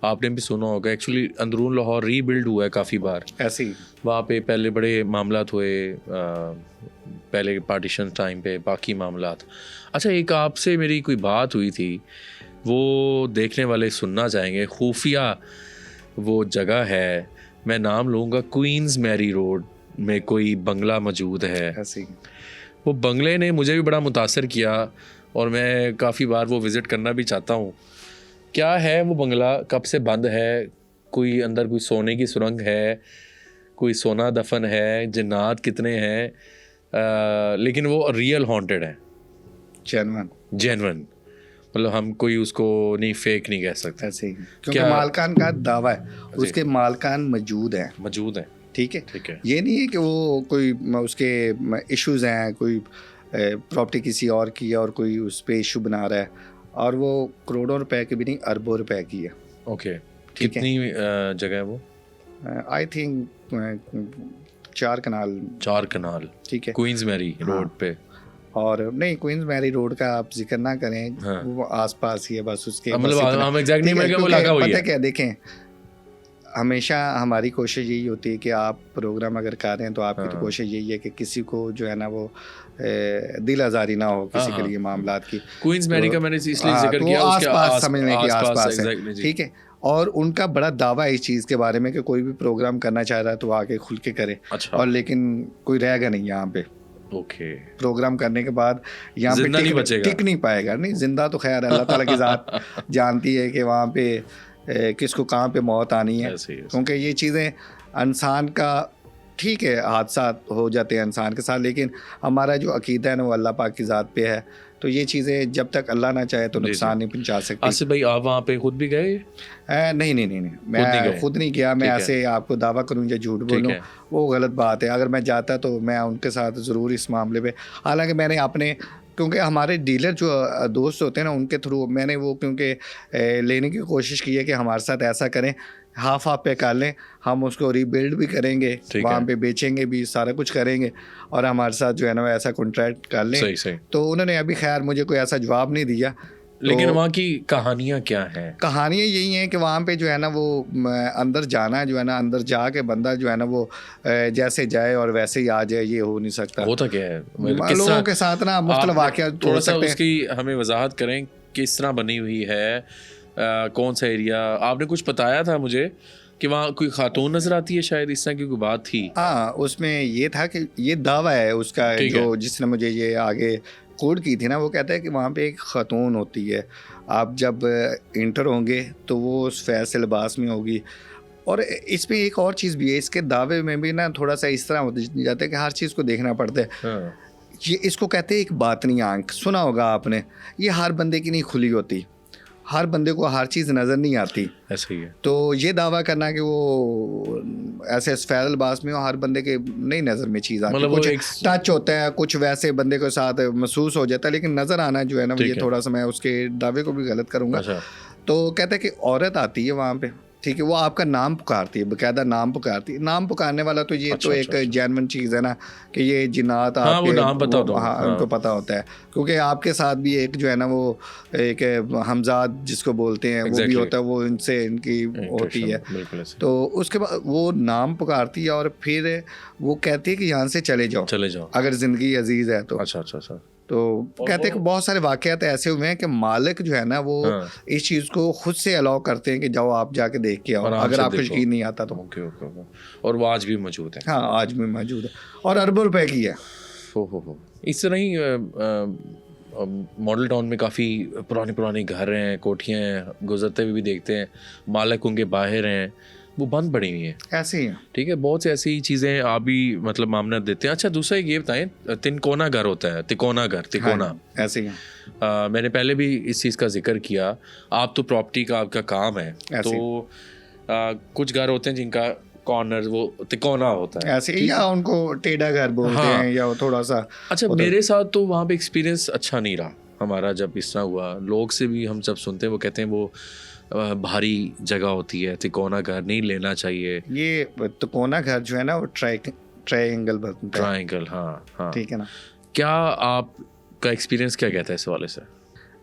आपने भी सुना होगा। एक्चुअली अंदरून लाहौर रीबिल्ड हुआ है काफ़ी बार। ऐसे ही वहाँ पे पहले बड़े मामलात हुए, पहले पार्टीशन टाइम पे, बाकी मामलात। अच्छा, एक आपसे मेरी कोई बात हुई थी, वो देखने वाले सुनना चाहेंगे। खुफिया वो जगह है, मैं नाम लूँगा, क्वींस मैरी रोड में कोई बंगला मौजूद है। ऐसे ही वो बंगले ने मुझे भी बड़ा मुतासर किया और मैं काफ़ी बार वो विज़िट करना भी चाहता हूँ। क्या है वो बंगला, कब से बंद है, कोई अंदर कोई सोने की सुरंग है, कोई सोना दफन है, जिन्नात कितने हैं, लेकिन वो रियल हॉन्टेड है, जेन्युइन। मतलब हम कोई उसको नहीं फेक नहीं कह सकते। ऐसे ही क्योंकि मालकान का दावा है, उसके मालकान मौजूद हैं। ठीक है, ये नहीं है कि वो कोई उसके इश्यूज हैं, कोई प्रॉपर्टी किसी और की है और कोई उस पर इशू बना रहा है, और वो करोड़ों रुपए की भी नहीं, अरबों रुपए की है। ओके, कितनी जगह है वो? आई थिंक 4 कनाल। ठीक है, क्वींस मैरी रोड पे। और नहीं, क्वींस मैरी रोड का आप जिक्र ना करें, हाँ। वो आसपास ही है बस उसके, मतलब हम एग्जैक्ट नहीं मिल गए, वो लगा हुआ है। पता क्या, देखें हमेशा हमारी कोशिश यही होती है कि आप प्रोग्राम अगर कर रहे हैं तो आपकी तो कोशिश यही है कि किसी को जो है ना वो दिल आज़ारी ना हो किसी के लिए मामलात की। क्वींस मैरी का मैंने इसलिए जिक्र किया, उसके आसपास समझने की आसपास है, ठीक है। और उनका बड़ा दावा है इस चीज़ के बारे में कि कोई भी प्रोग्राम करना चाह रहा है तो आके खुल के करे। अच्छा। और लेकिन कोई रहेगा नहीं यहाँ पे। ओके, प्रोग्राम करने के बाद यहाँ पे टिक नहीं पाएगा। नहीं, जिंदा तो खैर अल्लाह ताला की ज़ात जानती है कि वहाँ पे किसको कहाँ पे मौत आनी है, क्योंकि ये चीज़ें इंसान का ठीक है हादसा हो जाते हैं इंसान के साथ, लेकिन हमारा जो अकीदा है ना वो अल्लाह पाक की ज़ात पे है, तो ये चीज़ें जब तक अल्लाह ना चाहे तो नुकसान नहीं पहुंचा सकती। आसिफ भाई आप वहाँ पे खुद भी गए? नहीं, मैं खुद नहीं गया। मैं ऐसे आपको दावा करूँ या झूठ बोलूँ वो गलत बात है। अगर मैं जाता तो मैं उनके साथ ज़रूर इस मामले पे, हालांकि मैंने अपने, क्योंकि हमारे डीलर जो दोस्त होते हैं ना उनके थ्रू मैंने वो क्योंकि लेने की कोशिश की है कि हमारे साथ ऐसा करें, हाफ पे कर लें, हम उसको रीबिल्ड भी करेंगे, वहाँ पे बेचेंगे भी, सारा कुछ करेंगे और हमारे साथ जो है ना ऐसा कॉन्ट्रैक्ट कर लें। सही। तो उन्होंने अभी खैर मुझे कोई ऐसा जवाब नहीं दिया। लेकिन वहाँ की कहानियाँ क्या हैं? कहानियाँ यही हैं कि वहाँ पे जो है ना वो अंदर जाना जो है ना, अंदर जाके बंदा जो है ना वो जैसे जाए और वैसे ही आ जाए, ये हो नहीं सकता। होता क्या है लोगों के साथ ना मुख्तलिफ वाक़या थोड़ा सा उसकी हमें वजाहत करें, किस तरह बनी हुई है, कौन सा एरिया? आपने कुछ बताया था मुझे कि वहाँ कोई खातून नजर आती है शायद, इस तरह की कोई बात थी। हाँ, उसमें ये था कि ये दावा है उसका जो जिसने मुझे ये आगे कोड की थी ना, वो कहता है कि वहाँ पे एक खातून होती है, आप जब इंटर होंगे तो वो उस फैज़ लिबास में होगी। और इसमें एक और चीज़ भी है, इसके दावे में भी ना थोड़ा सा इस तरह हो जाता है कि हर चीज़ को देखना पड़ता है। ये इसको कहते हैं एक बातनी आंख, सुना होगा आपने। ये हर बंदे की नहीं खुली होती, हर बंदे को हर चीज़ नज़र नहीं आती। ऐसा ही है। तो ये दावा करना कि वो ऐसे फैल लिबास में हो, हर बंदे के नहीं नज़र में चीज़ आती, कुछ टच होता है, कुछ वैसे बंदे के साथ महसूस हो जाता है, लेकिन नज़र आना जो है ना ये थोड़ा सा, मैं उसके दावे को भी गलत करूँगा। तो कहता है कि औरत आती है वहाँ पे, ठीक है, वो आपका नाम पुकारती है, बाकायदा नाम पुकारती है। नाम पुकारने वाला तो ये तो एक जेन्युइन चीज़ है ना कि ये जिन्नात आपके, नाम पता होता है, उनको पता होता है, क्योंकि आपके साथ भी एक जो है ना वो एक हमजाद जिसको बोलते हैं वो भी होता है, वो इनसे इनकी होती है। तो उसके बाद वो नाम पुकारती है और फिर वो कहती है कि यहाँ से चले जाओ अगर ज़िंदगी अजीज़ है तो। अच्छा। तो कहते हैं कि बहुत सारे वाक़यात ऐसे हुए हैं कि मालिक जो है ना वो इस चीज़ को खुद से अलाउ करते हैं कि जाओ आप जाके देख के आओ, अगर आपको यकीन नहीं आता तो। और वो आज भी मौजूद है? हाँ, आज भी मौजूद है और अरबों रुपए की है। हो इस तरह ही मॉडल टाउन में काफ़ी पुराने घर हैं, कोठियाँ हैं, गुजरते हुए भी देखते हैं, मालिक उनके बाहर हैं, वो बंद पड़ी हुई हैं, ऐसे ही है। ठीक है, बहुत सी ऐसी चीज़ें आप भी मतलब मामला देते हैं। अच्छा, दूसरा ये बताएं, तिकोना घर होता है, तिकोना, हाँ, ऐसे ही है। मैंने पहले भी इस चीज़ का जिक्र किया, आप तो प्रॉपर्टी का आपका काम है, तो कुछ घर होते हैं जिनका कॉर्नर वो तिकोना होता है, ऐसे ही, या उनको टेढ़ा घर बोलते हैं या थोड़ा सा। अच्छा, मेरे साथ तो वहाँ पे एक्सपीरियंस अच्छा नहीं रहा हमारा, जब इस तरह हुआ, लोग से भी हम जब सुनते हैं वो कहते हैं वो भारी जगह होती है, तिकोना घर नहीं लेना चाहिए। ये तिकोना घर जो है ना वो ट्रायंगल बनता है। ट्रायंगल, हाँ, ठीक है ना। क्या आपका एक्सपीरियंस क्या कहता है इस वाले से?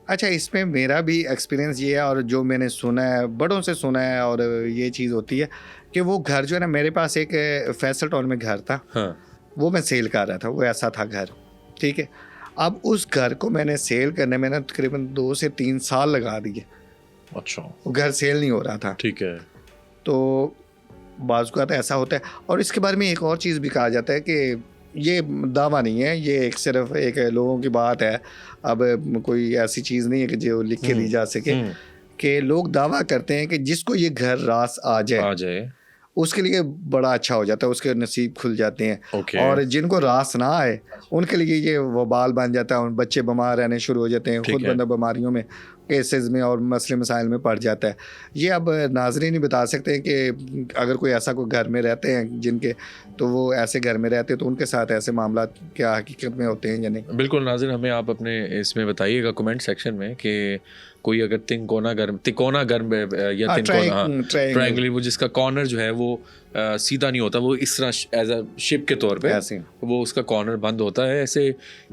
अच्छा, इसमें मेरा भी एक्सपीरियंस ये है और जो मैंने सुना है, बड़ों से सुना है, और ये चीज़ होती है कि वो घर जो है ना, मेरे पास एक फैसल टाउन में घर था, वो मैं सेल कर रहा था, वो ऐसा था घर, ठीक है। अब उस घर को मैंने सेल करने में ना तकरीबन 2 से 3 साल लगा दिए। अच्छा, वो घर सेल नहीं हो रहा था, ठीक है। तो बाज़ का तो ऐसा होता है। और इसके बारे में एक और चीज़ भी कहा जाता है कि ये दावा नहीं है, ये एक सिर्फ एक लोगों की बात है, अब कोई ऐसी चीज़ नहीं है कि जो लिख के दी जा सके, कि लोग दावा करते हैं कि जिसको ये घर रास आ जाए उसके लिए बड़ा अच्छा हो जाता है, उसके नसीब खुल जाते हैं। और जिनको रास ना आए उनके लिए ये वबाल बन जाता है, उन बच्चे बीमार रहने शुरू हो जाते हैं, खुद बंदा बीमारियों में, केसेस में और मसले मसाइल में पड़ जाता है। ये अब नाज़रीन नहीं बता सकते हैं कि अगर कोई ऐसा कोई घर में रहते हैं जिनके, तो वो ऐसे घर में रहते हैं तो उनके साथ ऐसे मामला क्या हकीकत में होते हैं या नहीं। बिल्कुल नाज़रीन, हमें आप अपने इसमें बताइएगा कमेंट सेक्शन में कि कोई अगर तिकोना घर या ट्रायंगल, वो जिसका कॉर्नर जो है वो सीधा नहीं होता, वो इस तरह एज अ शिप के तौर पे वो उसका कॉर्नर बंद होता है, ऐसे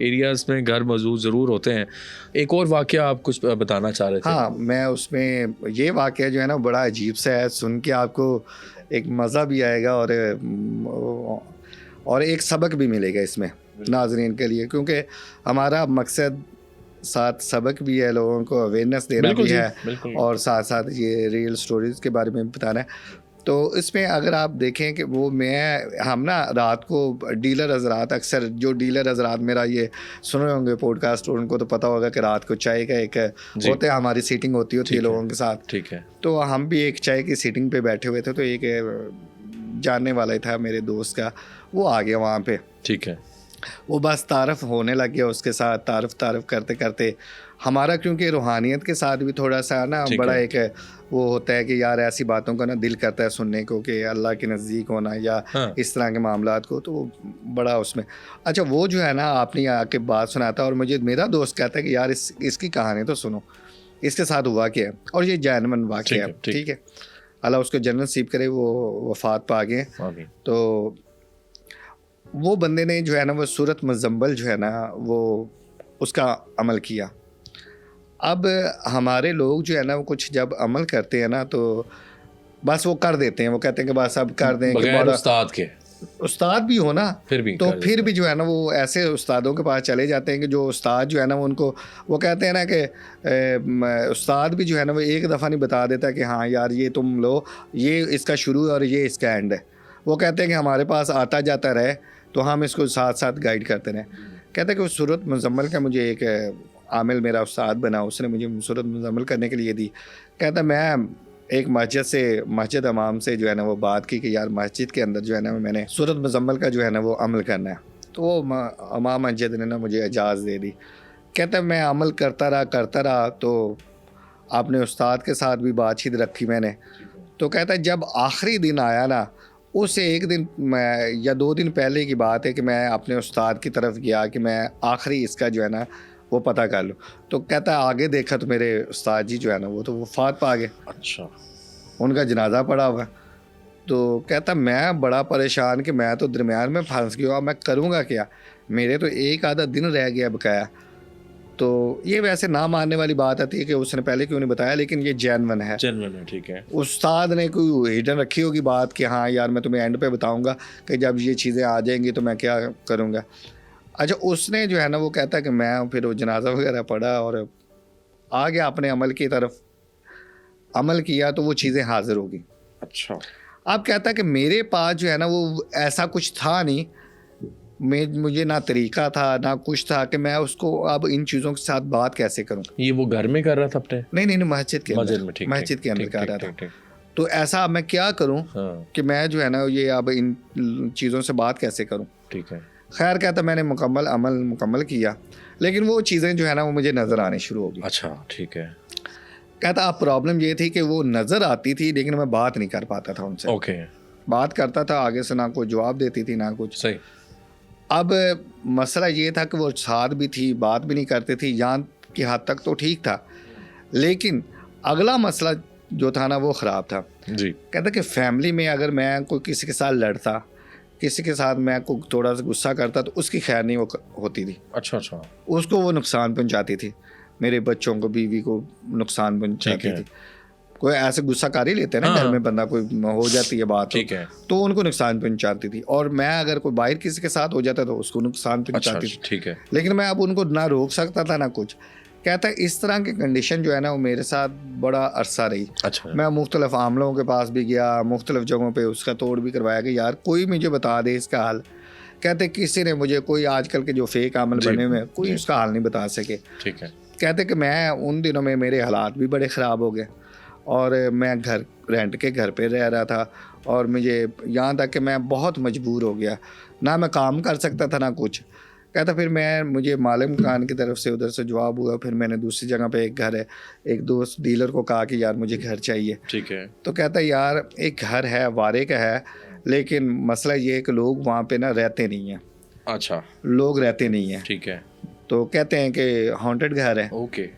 एरियाज में घर मौजूद ज़रूर होते हैं। एक और वाक़या आप कुछ बताना चाह रहे थे? हाँ, मैं उसमें ये वाक़या जो है ना बड़ा अजीब सा है, सुन के आपको एक मज़ा भी आएगा और एक सबक भी मिलेगा इसमें नाज़रीन के लिए, क्योंकि हमारा मकसद साथ सबक भी है, लोगों को अवेयरनेस देना भी है, और साथ साथ ये रियल स्टोरीज़ के बारे में बताना है। तो इसमें अगर आप देखें कि हम ना रात को डीलर हजरात, अक्सर जो डीलर हजरात मेरा ये सुन रहे होंगे पॉडकास्ट, उनको तो पता होगा कि रात को चाय का एक होते हैं, हमारी सीटिंग होती है लोगों के साथ, ठीक है। तो हम भी एक चाय की सीटिंग पे बैठे हुए थे, तो एक जानने वाला ही था मेरे दोस्त का, वो आ गया वहाँ पे। ठीक है। वो बस तारफ़ होने लग गया उसके साथ, तारफ़ करते करते हमारा, क्योंकि रूहानियत के साथ भी थोड़ा सा ना बड़ा एक वो होता है कि यार ऐसी बातों का ना दिल करता है सुनने को कि अल्लाह के नज़दीक होना या इस तरह के मामलात को, तो बड़ा उसमें। अच्छा, वो जो है ना आपने आके बात सुनाता और मुझे मेरा दोस्त कहता है कि यार इसकी कहानी तो सुनो, इसके साथ हुआ क्या है, और ये जैनमन वाक़या है। ठीक है, अल्लाह उसको जन्नत नसीब करे, वो वफ़ात पा गए। तो वो बंदे ने जो है ना वो सूरत मुज़म्मल जो है ना वो उसका अमल किया। अब हमारे लोग जो है ना वो कुछ जब अमल करते हैं ना तो बस वो कर देते हैं, वो कहते हैं कि बस अब कर दें, बगैर उस्ताद के। उस्ताद भी हो ना फिर भी तो फिर भी जो है ना वो ऐसे उस्तादों के पास चले जाते हैं कि जो उस्ताद जो है ना वो उनको वो कहते हैं ना कि उस्ताद भी जो है ना वो एक दफ़ा नहीं बता देता कि हाँ यार ये तुम लो, ये इसका शुरू और ये इसका एंड है। वो कहते हैं कि हमारे पास आता जाता रहे तो हम इसको साथ साथ गाइड करते रहें। कहते हैं कि उस सूरत मुज़म्मल का मुझे एक आमिल मेरा उस्ताद बना, उसने मुझे सूरत मुज़म्मल करने के लिए दी। कहता मैं एक मस्जिद इमाम से जो है ना वो बात की कि यार मस्जिद के अंदर जो है ना मैंने सूरत मुज़म्मल का जो है ना वो अमल करना है। तो वो इमाम मस्जिद ने ना मुझे इजाज़त दे दी। कहता मैं अमल करता रहा तो आपने उस्ताद के साथ भी बातचीत रखी मैंने। तो कहता जब आखिरी दिन आया ना, उससे एक दिन या 2 दिन पहले की बात है कि मैं अपने उस्ताद की तरफ गया कि मैं आखिरी इसका जो है ना वो पता कर लूँ। तो कहता है आगे देखा तो मेरे उस्ताद जी जो है ना वो तो वफ़ात पा गए। अच्छा। उनका जनाजा पड़ा हुआ। तो कहता मैं बड़ा परेशान कि मैं तो दरमियान में फंस गया, मैं करूँगा क्या, मेरे तो एक आधा दिन रह गया बकाया। तो ये वैसे ना मानने वाली बात आती है कि उसने पहले क्यों नहीं बताया, लेकिन ये जेन्युइन है। ठीक है। उस्ताद ने कोई हिडन रखी होगी बात कि हाँ यार मैं तुम्हें एंड पे बताऊंगा कि जब ये चीज़ें आ जाएंगी तो मैं क्या करूँगा। अच्छा, उसने जो है ना वो कहता है कि मैं फिर वो जनाजा वगैरह पढ़ा और आ गया अपने अमल की तरफ, अमल किया तो वो चीज़ें हाजिर होगी। अच्छा। अब कहता है कि मेरे पास जो है ना वो ऐसा कुछ था नहीं, मुझे ना तरीका था ना कुछ था कि मैं उसको अब इन चीज़ों के साथ बात कैसे करूं। ये वो घर में कर रहा था अपने? नहीं, मस्जिद के अंदर, मस्जिद के अंदर कर रहा था। तो ऐसा अब मैं क्या करूं कि मैं जो है ना ये अब इन चीज़ों से बात कैसे करूं। ठीक है। खैर कहता मैंने अमल मुकम्मल किया, लेकिन वो चीज़ें जो है ना वो मुझे नज़र आनी शुरू हो गई। अच्छा, ठीक है। कहता अब प्रॉब्लम ये थी कि वो नज़र आती थी लेकिन मैं बात नहीं कर पाता था उनसे। ओके। बात करता था, आगे से ना कोई जवाब देती थी ना कुछ। सही। अब मसला ये था कि वो साथ भी थी, बात भी नहीं करती थी, यहाँ की हद तक तो ठीक था, लेकिन अगला मसला जो था ना वो ख़राब था जी। कहता कि फैमिली में अगर मैं कोई किसी के साथ लड़ता, किसी के साथ मैं को थोड़ा सा गुस्सा करता तो उसकी खैर नहीं होती थी। अच्छा। उसको वो नुकसान पहुंचाती थी, मेरे बच्चों को, बीवी को नुकसान पहुंचाती थी। कोई ऐसे गुस्सा कर ही लेते हैं ना, घर में बंदा कोई हो जाती है बात, ठीक है, तो उनको नुकसान पहुंचाती थी। और मैं अगर कोई बाहर किसी के साथ हो जाता तो उसको नुकसान पहुंचाती थी। ठीक है। लेकिन मैं अब उनको ना रोक सकता था ना कुछ। कहता है इस तरह की कंडीशन जो है ना वो मेरे साथ बड़ा अरसा रही। अच्छा। मैं मुख्तलिफ आमलों के पास भी गया, मुख्तलिफ जगहों पे उसका तोड़ भी करवाया कि यार कोई मुझे बता दे इसका हाल। कहते किसी ने मुझे, कोई आजकल के जो फेक अमल बने हुए कोई उसका हाल नहीं बता सके। ठीक है। कहते कि मैं उन दिनों में मेरे हालात भी बड़े ख़राब हो गए और मैं रेंट के घर पे रह रहा था और मुझे यहाँ तक कि मैं बहुत मजबूर हो गया, ना मैं काम कर सकता था ना कुछ। कहता फिर मुझे मालिक मकान की तरफ से उधर से जवाब हुआ, फिर मैंने दूसरी जगह पे एक घर है, एक दोस्त डीलर को कहा कि यार मुझे घर चाहिए। ठीक है। तो कहता यार एक घर है, वारे का है, लेकिन मसला ये है कि लोग वहाँ पे ना रहते नहीं हैं। अच्छा। लोग रहते नहीं हैं। ठीक है। तो कहते हैं कि हॉन्टेड घर है। ओके।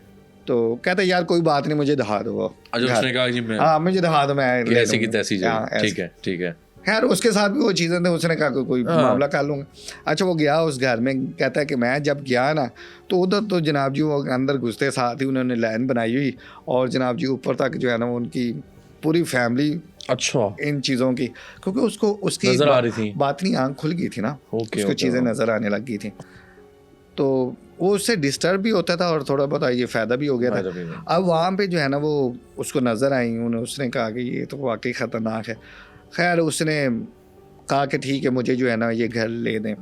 तो कहते यार कोई बात नहीं, मुझे दिखा दो। अच्छा, उसने कहा कि मैं, हाँ मुझे दिखा दो, मैं ऐसी की तैसी जगह। ठीक है। खैर उसके साथ भी वो चीज़ें थे, उसने कहा कोई मामला कर लूँगा। अच्छा, वो गया उस घर में। कहता है कि मैं जब गया ना तो उधर तो जनाब जी वो अंदर घुसते साथ ही उन्होंने लाइन बनाई हुई और जनाब जी ऊपर तक जो है ना उनकी पूरी फैमिली, अच्छा, इन चीज़ों की, क्योंकि उसको उसकी नजर आ रही थी, बात नहीं, आँख खुल गई थी ना, उसको चीज़ें नज़र आने लग गई थी। तो वो उससे डिस्टर्ब भी होता था और थोड़ा बहुत ये फ़ायदा भी हो गया था। अब वहाँ पे जो है ना वो उसको नज़र आई, उसने कहा कि ये तो वाकई ख़तरनाक है। खैर उसने कहा कि ठीक है मुझे जो है ना ये घर ले दें।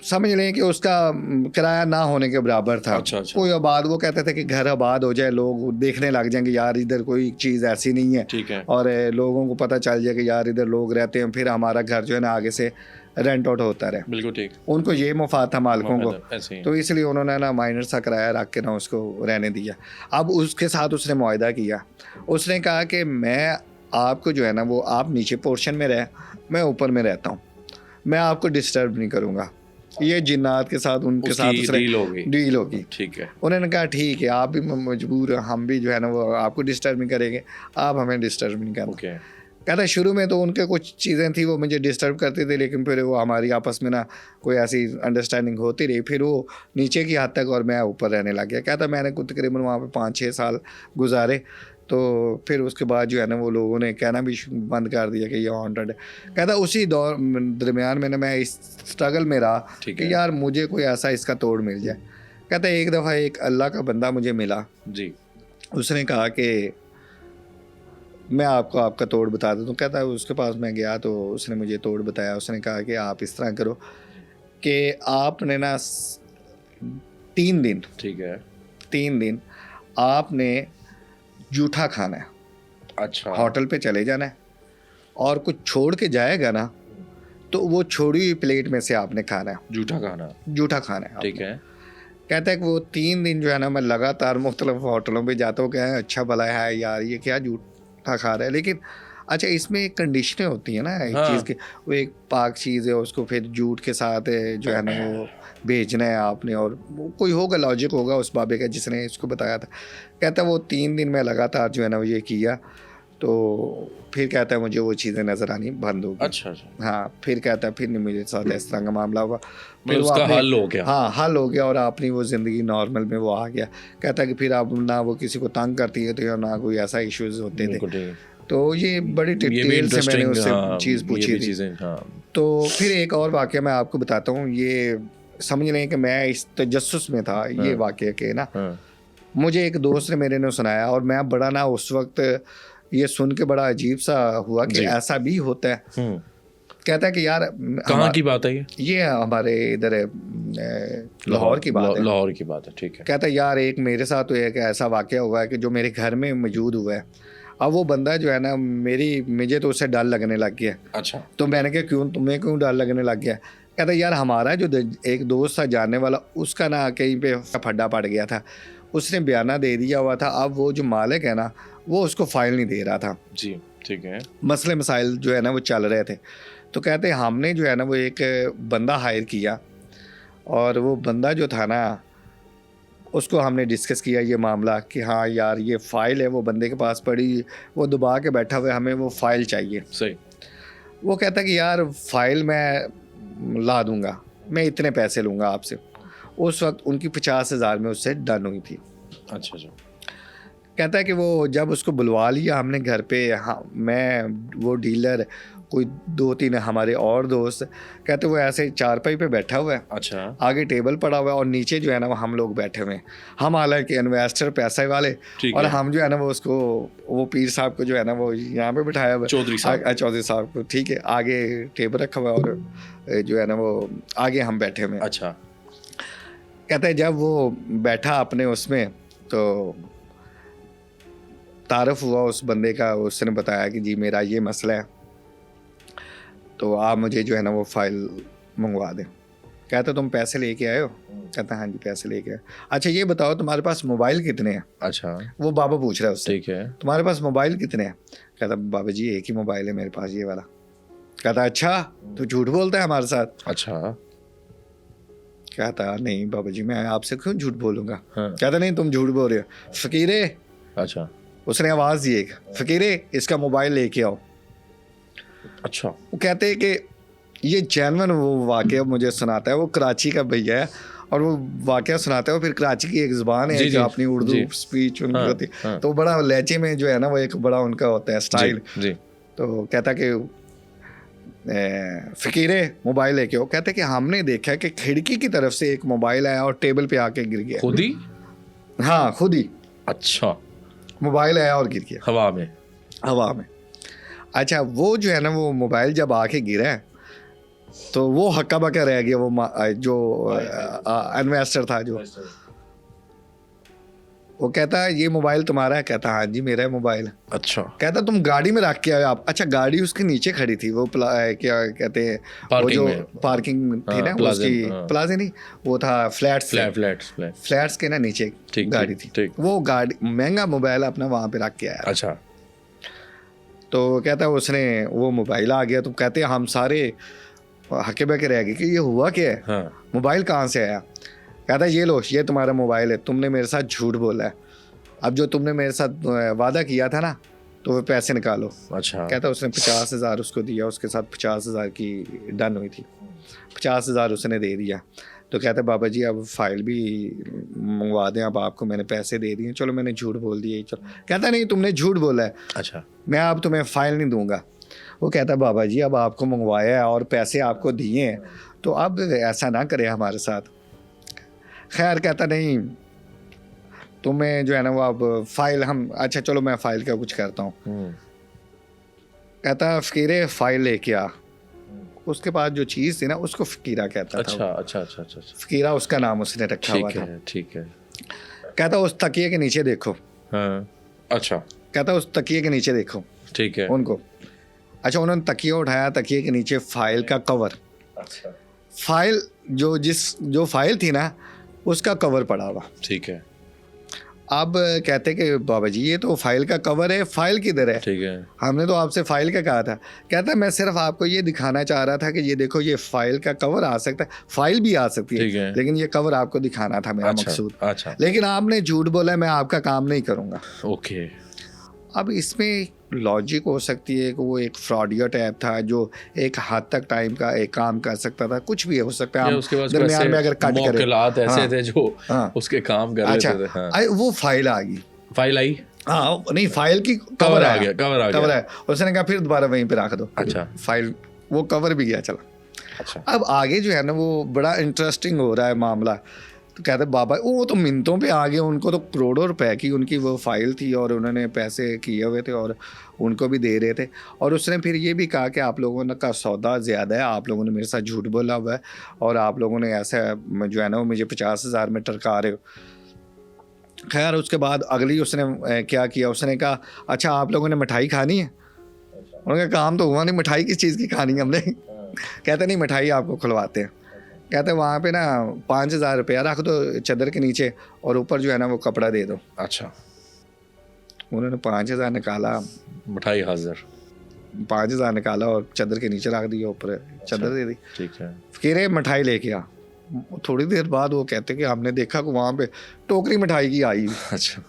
समझ लें कि उसका किराया ना होने के बराबर था। अच्छा। कोई आबाद, वो कहते थे कि घर आबाद हो जाए, लोग देखने लग जाएंगे यार इधर कोई चीज़ ऐसी नहीं है, ठीक है, और लोगों को पता चल जाए कि यार इधर लोग रहते हैं, फिर हमारा घर जो है ना आगे से रेंट आउट होता रहे। बिल्कुल ठीक। उनको ये मुफाद था मालिकों को, ऐसे ही। तो इसलिए उन्होंने ना माइनर सा किराया रख के ना उसको रहने दिया। अब उसके साथ उसने मुआहदा किया, उसने कहा कि मैं आपको जो है ना वो आप नीचे पोर्शन में रहे, मैं ऊपर में रहता हूँ, मैं आपको डिस्टर्ब नहीं करूँगा। ये जिन्नात के साथ उनके साथ डील होगी। ठीक है। उन्होंने कहा ठीक है, आप भी मजबूर, हम भी जो है ना वो आपको डिस्टर्ब नहीं करेंगे, आप हमें डिस्टर्ब नहीं करेंगे। कहता शुरू में तो उनके कुछ चीज़ें थी वो मुझे डिस्टर्ब करती थी, लेकिन फिर वो हमारी आपस में ना कोई ऐसी अंडरस्टैंडिंग होती रही, फिर वो नीचे की हद तक और मैं ऊपर रहने लग गया। कहता मैंने कुछ तकरीबन वहाँ पे 5-6 साल गुजारे, तो फिर उसके बाद जो है ना वो लोगों ने कहना भी बंद कर दिया कि ये हॉन्टेड है। कहता उसी दौर दरमियान में ना मैं इस स्ट्रगल में रहा कि यार मुझे कोई ऐसा इसका तोड़ मिल जाए। कहता एक दफ़ा एक अल्लाह का बंदा मुझे मिला जी, उसने कहा कि मैं आपको आपका तोड़ बता देता हूँ। कहता है उसके पास मैं गया तो उसने मुझे तोड़ बताया। उसने कहा कि आप इस तरह करो कि आपने ना 3 दिन, ठीक है, 3 दिन आपने जूठा खाना है। अच्छा, होटल पे चले जाना है और कुछ छोड़ के जाएगा ना तो वो छोड़ी हुई प्लेट में से आपने खाना है, जूठा खाना है। ठीक है। कहता है कि वो 3 दिन जो है ना मैं लगातार मुख्तलिफ होटलों पे जाता हूँ, क्या अच्छा भला है यार ये क्या जूठा खा रहा है, लेकिन अच्छा इसमें एक कंडीशनें होती है ना एक चीज़ की, वो एक पाक चीज़ है, उसको फिर जूठ के साथ जो है ना वो भेजना है आपने, और कोई होगा लॉजिक होगा उस बाबे का जिसने इसको बताया था। कहता वो 3 दिन में लगातार जो है ना वो ये किया, तो फिर कहता है मुझे वो चीज़ें नज़र आनी बंद हो गई। अच्छा। हाँ, फिर कहता है फिर नहीं मेरे साथ इस तरह का मामला हुआ, फिर उसका हल हो गया। हाँ, हल हो गया और अपनी वो ज़िंदगी नॉर्मल में वो आ गया। कहता है कि फिर अब ना वो किसी को तंग करती है तो ना कोई ऐसा इश्यूज़ होते थे। तो ये बड़ी डिटेल से मैंने उससे चीज़ पूछी थी। तो फिर एक और वाक़या मैं आपको बताता हूँ, ये समझ लें कि मैं इस तजस्सुस में था ये वाक़या के ना, मुझे एक दोस्त ने मेरे ने सुनाया और मैं बड़ा ना उस वक्त ये सुन के बड़ा अजीब सा हुआ कि ऐसा भी होता है। कहता है कि यार कहाँ की बात है ये हमारे इधर लाहौर की बात है। लाहौर की बात है, ठीक है। कहता है यार एक मेरे साथ तो एक ऐसा वाक़या हुआ है कि जो मेरे घर में मौजूद हुआ है। अब वो बंदा जो है ना मुझे तो उससे डर लगने लग गया। अच्छा। तो मैंने कहा क्यों, तुम्हें क्यों डर लगने लग गया? कहता यार हमारा जो एक दोस्त था जानने वाला, उसका ना कहीं पे फड्डा पड़ गया था, उसने बयाना दे दिया हुआ था। अब वो जो मालिक है ना वो उसको फाइल नहीं दे रहा था। जी, ठीक है। मसले मसाइल जो है ना वो चल रहे थे। तो कहते हमने जो है ना वो एक बंदा हायर किया और वो बंदा जो था ना उसको हमने डिस्कस किया ये मामला कि हाँ यार ये फ़ाइल है वो बंदे के पास पड़ी, वो दबा के बैठा हुआ है, हमें वो फ़ाइल चाहिए। सही। वो कहता कि यार फ़ाइल मैं ला दूंगा, मैं इतने पैसे लूँगा आपसे। उस वक्त उनकी 50,000 में उससे डन हुई थी। अच्छा। कहता है कि वो जब उसको बुलवा लिया हमने घर पे, हाँ मैं वो डीलर कोई 2-3 हमारे और दोस्त, कहते वो ऐसे चारपाई पे बैठा हुआ है। अच्छा। आगे टेबल पड़ा हुआ है और नीचे जो है ना वो हम लोग बैठे हुए हैं। हम हालांकि इन्वेस्टर पैसे वाले, और हम जो है ना वो उसको वो पीर साहब को जो है ना वो यहाँ पे बिठाया हुआ है, चौधरी साहब को, ठीक है, आगे टेबल रखा हुआ है और जो है ना वो आगे हम बैठे हुए हैं। अच्छा। कहते हैं जब वो बैठा अपने उसमें तो तारुफ हुआ उस बंदे का, उसने बताया कि जी मेरा ये मसला है, तो आप मुझे जो है ना वो फाइल मंगवा दें। कहता तुम पैसे लेके आए हो? कहता हाँ जी पैसे लेके आए। अच्छा ये बताओ तुम्हारे पास मोबाइल कितने हैं? अच्छा। वो बाबा पूछ रहा है उससे, ठीक है, तुम्हारे पास मोबाइल कितने हैं? कहता बाबा जी एक ही मोबाइल है मेरे पास, ये वाला। कहता अच्छा तो झूठ बोलता है हमारे साथ? अच्छा। कहता नहीं बाबा जी मैं आपसे क्यों झूठ बोलूँगा। कहता नहीं तुम झूठ बोल रहे हो। फ़कीरे, अच्छा, उसने आवाज़ दी एक, फ़कीरे इसका मोबाइल लेके आओ। अच्छा। वो कहते हैं कि ये जैनवन वो वाक़या मुझे सुनाता है, वो कराची का भैया है और वो वाक़या सुनाता है, वो फिर कराची की एक ज़बान है जो अपनी उर्दू स्पीच उनकी होती है, तो बड़ा लहजे में जो है ना वो एक बड़ा उनका होता है स्टाइल। तो कहता कि फ़कीरे मोबाइल लेके आओ। कहते कि हमने देखा कि खिड़की की तरफ से एक मोबाइल आया और टेबल पे आके गिर गया। खुद ही? हाँ खुद ही। अच्छा। मोबाइल आया और गिर गया हवा में। अच्छा वो जो है ना वो मोबाइल जब आके गिरा है तो वो हक्का बक्का रह गया, वो जो इन्वेस्टर था जो, वो कहता है ये मोबाइल तुम्हारा है? कहता हाँ जी मेरा है मोबाइल। अच्छा। कहता तुम गाड़ी में रख के आए आप? अच्छा, गाड़ी उसके नीचे खड़ी थी, वो क्या कहते हैं, वो जो पार्किंग थी ना उसकी, प्लाजा नहीं, वो था फ्लैट्स के ना नीचे गाड़ी थी, वो गाड़ी महंगा मोबाइल अपना वहां पे रख के आया। अच्छा। तो कहता है उसने वो मोबाइल आ गया, तो कहते हैं हम सारे हक्के बक्के रह गए कि ये हुआ क्या है, हाँ। मोबाइल कहाँ से आया? कहता है ये लो, ये तुम्हारा मोबाइल है, तुमने मेरे साथ झूठ बोला है, अब जो तुमने मेरे साथ वादा किया था ना, तो वो पैसे निकालो। अच्छा। कहता है उसने 50,000 उसको दिया, उसके साथ 50,000 की डन हुई थी, 50,000 उसने दे दिया। तो कहता है बाबा जी अब फाइल भी मंगवा दें, अब आपको मैंने पैसे दे दिए, चलो मैंने झूठ बोल दिया, चलो। कहता नहीं तुमने झूठ बोला है। अच्छा। मैं अब तुम्हें फाइल नहीं दूंगा। वो कहता है बाबा जी अब आपको मंगवाया है और पैसे आपको दिए हैं, तो अब ऐसा ना करें हमारे साथ। खैर कहता नहीं तुम्हें जो है ना वो अब फाइल हम, अच्छा चलो मैं फाइल का कुछ करता हूँ। कहता फकीरे फाइल लेके आ। उसके पास जो चीज़ थी ना उसको फकीरा कहता था। अच्छा। फकीरा उसका नाम उसने रखा हुआ था। ठीक है। कहता उस तकिए के नीचे देखो। हाँ। अच्छा। कहता उस तकिए के नीचे देखो। ठीक है। उनको, अच्छा उन्होंने तकिया उठाया, तकिए के नीचे फाइल का कवर। अच्छा। फाइल जो फाइल थी ना उसका कवर पड़ा हुआ। ठीक है। अब कहते कि बाबा जी ये तो फाइल का कवर है, फाइल किधर है? ठीक है। हमने तो आपसे फाइल का कहा था। कहता मैं सिर्फ आपको ये दिखाना चाह रहा था कि ये देखो ये फाइल का कवर आ सकता है, फाइल भी आ सकती है, लेकिन ये कवर आपको दिखाना था मेरा मकसूद। अच्छा। लेकिन आपने झूठ बोला, मैं आपका काम नहीं करूँगा। ओके। अब इसमें लॉजिक हो सकती है कि वो एक फ्रॉडिया टाइप था जो एक हद तक टाइम का एक काम कर सकता था, कुछ भी हो सकता है, दरमियान में अगर कट करे ऐसे थे जो उसके काम कर लेते थे। हाँ। वो फाइल आ गई, फाइल आई, हाँ नहीं फाइल की कवर आ गया, कवर है। उसने कहा फिर दोबारा वहीं पे रख दो। अच्छा। फाइल वो कवर भी गया, चला। अच्छा। अब आगे जो है ना वो बड़ा इंटरेस्टिंग हो रहा है मामला। तो कहते बाबा वो तो मिनटों पे आ गए, उनको तो करोड़ों रुपए की उनकी वो फाइल थी और उन्होंने पैसे किए हुए थे और उनको भी दे रहे थे। और उसने फिर ये भी कहा कि आप लोगों का सौदा ज़्यादा है, आप लोगों ने मेरे साथ झूठ बोला हुआ है और आप लोगों ने ऐसा जो है ना वो मुझे 50,000 में टरका रहे हो। खैर उसके बाद अगली उसने क्या किया, उसने कहा अच्छा आप लोगों ने मिठाई खानी है? उन्होंने कहा काम तो हुआ नहीं, मिठाई किस चीज़ की खानी है हमने? कहते नहीं मिठाई आपको खुलवाते हैं। कहते वहाँ पे ना 5,000 रुपया रख दो चादर के नीचे और ऊपर जो है ना वो कपड़ा दे दो। अच्छा। उन्होंने 5,000 निकाला, मिठाई हाजिर, 5,000 निकाला और चादर के नीचे रख दिया, ऊपर चादर दे दी। ठीक है। फिर मिठाई लेके आ। थोड़ी देर बाद वो कहते कि हमने देखा कि वहाँ पे टोकरी मिठाई की आई। अच्छा।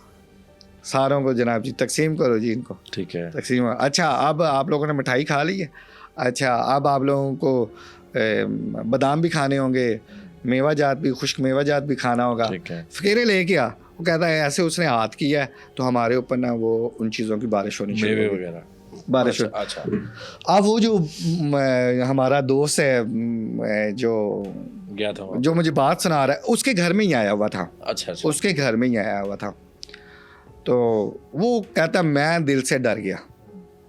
सारों को जनाब जी तकसीम करो जी इनको। ठीक है। तकसीम। अच्छा अब आप लोगों ने मिठाई खा ली है, अच्छा अब आप लोगों को बादाम भी खाने होंगे, मेवा जात भी, खुश्क मेवा जात भी खाना होगा। फकीरे लेके आ। वो कहता है ऐसे उसने हाथ किया है तो हमारे ऊपर ना वो उन चीज़ों की बारिश होनी चाहिए वगैरह, बारिश। अच्छा। अब वो जो हमारा दोस्त है जो गया था, जो मुझे बात सुना रहा है, उसके घर में ही आया हुआ था। अच्छा। उसके घर में ही आया हुआ था। तो वो कहता मैं दिल से डर गया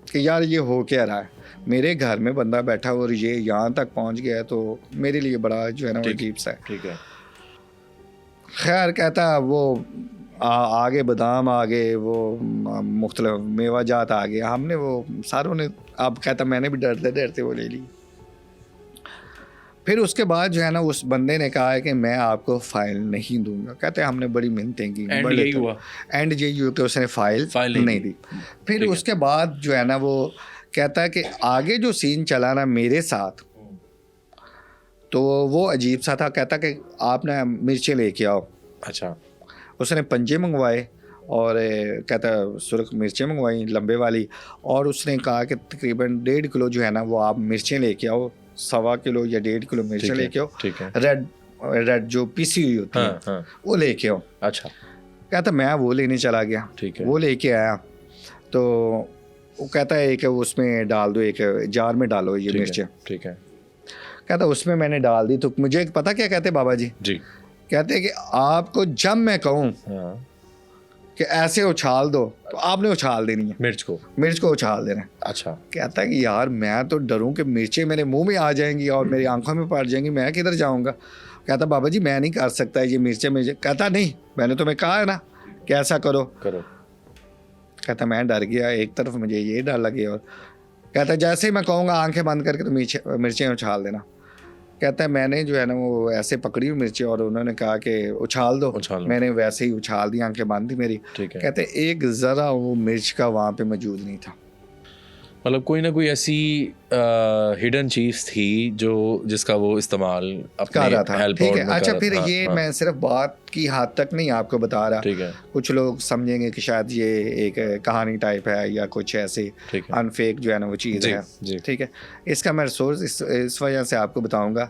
कि यार ये हो क्या रहा है, मेरे घर में बंदा बैठा और ये यहाँ तक पहुँच गया है, तो मेरे लिए बड़ा जो है ना अजीब सा है। ठीक है। खैर कहता वो आगे बादाम आ गए, वो मुख्तलिफ मेवा जात आ गए, हमने वो सारों ने, अब कहता मैंने भी डरते डरते वो ले ली। फिर उसके बाद जो है ना उस बंदे ने कहा है कि मैं आपको फ़ाइल नहीं दूंगा। कहते हमने बड़ी मिन्नतें की, एंड यही हुआ, एंड यही हुआ कि उसने फ़ाइल नहीं दी। फिर उसके बाद जो है ना वो कहता है कि आगे जो सीन चला ना मेरे साथ, तो वो अजीब सा था। कहता कि आप ना मिर्चें लेके आओ। अच्छा। उसने पंजे मंगवाए और कहता सुर्ख मिर्चें मंगवाई लंबे वाली, और उसने कहा कि तकरीबन 1.5 किलो जो है ना वो आप मिर्चें लेके आओ, 1.25 किलो या 1.5 किलो मिर्चें लेके आओ। ठीक है। रेड जो पीसी हुई होती है वो लेके आओ। अच्छा। कहता मैं वो लेने चला गया। ठीक है। वो लेके आया तो वो कहता है एक उसमें डाल दो, एक जार में डालो ये मिर्चें। ठीक है। कहता उसमें मैंने डाल दी। तो मुझे पता क्या कहते बाबा जी? जी। कहते कि आपको जब मैं कहूँ कि ऐसे उछाल दो, तो आपने उछाल देनी है मिर्च को उछाल देना है। अच्छा। कहता है कि यार मैं तो डरूं कि मिर्चें मेरे मुंह में आ जाएंगी और मेरी आंखों में पड़ जाएंगी, मैं किधर जाऊंगा। कहता बाबा जी मैं नहीं कर सकता ये मिर्चें मुझे। कहता नहीं, मैंने तुम्हें कहा है ना कि ऐसा करो। कहता मैं डर गया, एक तरफ मुझे ये डर लगे और कहता जैसे ही मैं कहूँगा आंखें बंद करके तो मिर्चें उछाल देना। कहता है मैंने जो है ना वो ऐसे पकड़ी हुई मिर्ची और उन्होंने कहा कि उछाल दो, मैंने वैसे ही उछाल दी, आंखें बंद थी मेरी। कहते एक ज़रा वो मिर्च का वहाँ पे मौजूद नहीं था। मतलब कोई ना कोई ऐसी हिडन चीज़ थी जो जिसका वो इस्तेमाल कर रहा था। ठीक है, अच्छा फिर ये मैं सिर्फ बात की हद तक नहीं आपको बता रहा। ठीक है। कुछ लोग समझेंगे कि शायद ये एक कहानी टाइप है या कुछ ऐसे अनफेक जो है ना वो चीज़ है। ठीक है, इसका मैं सोर्स इस वजह से आपको बताऊँगा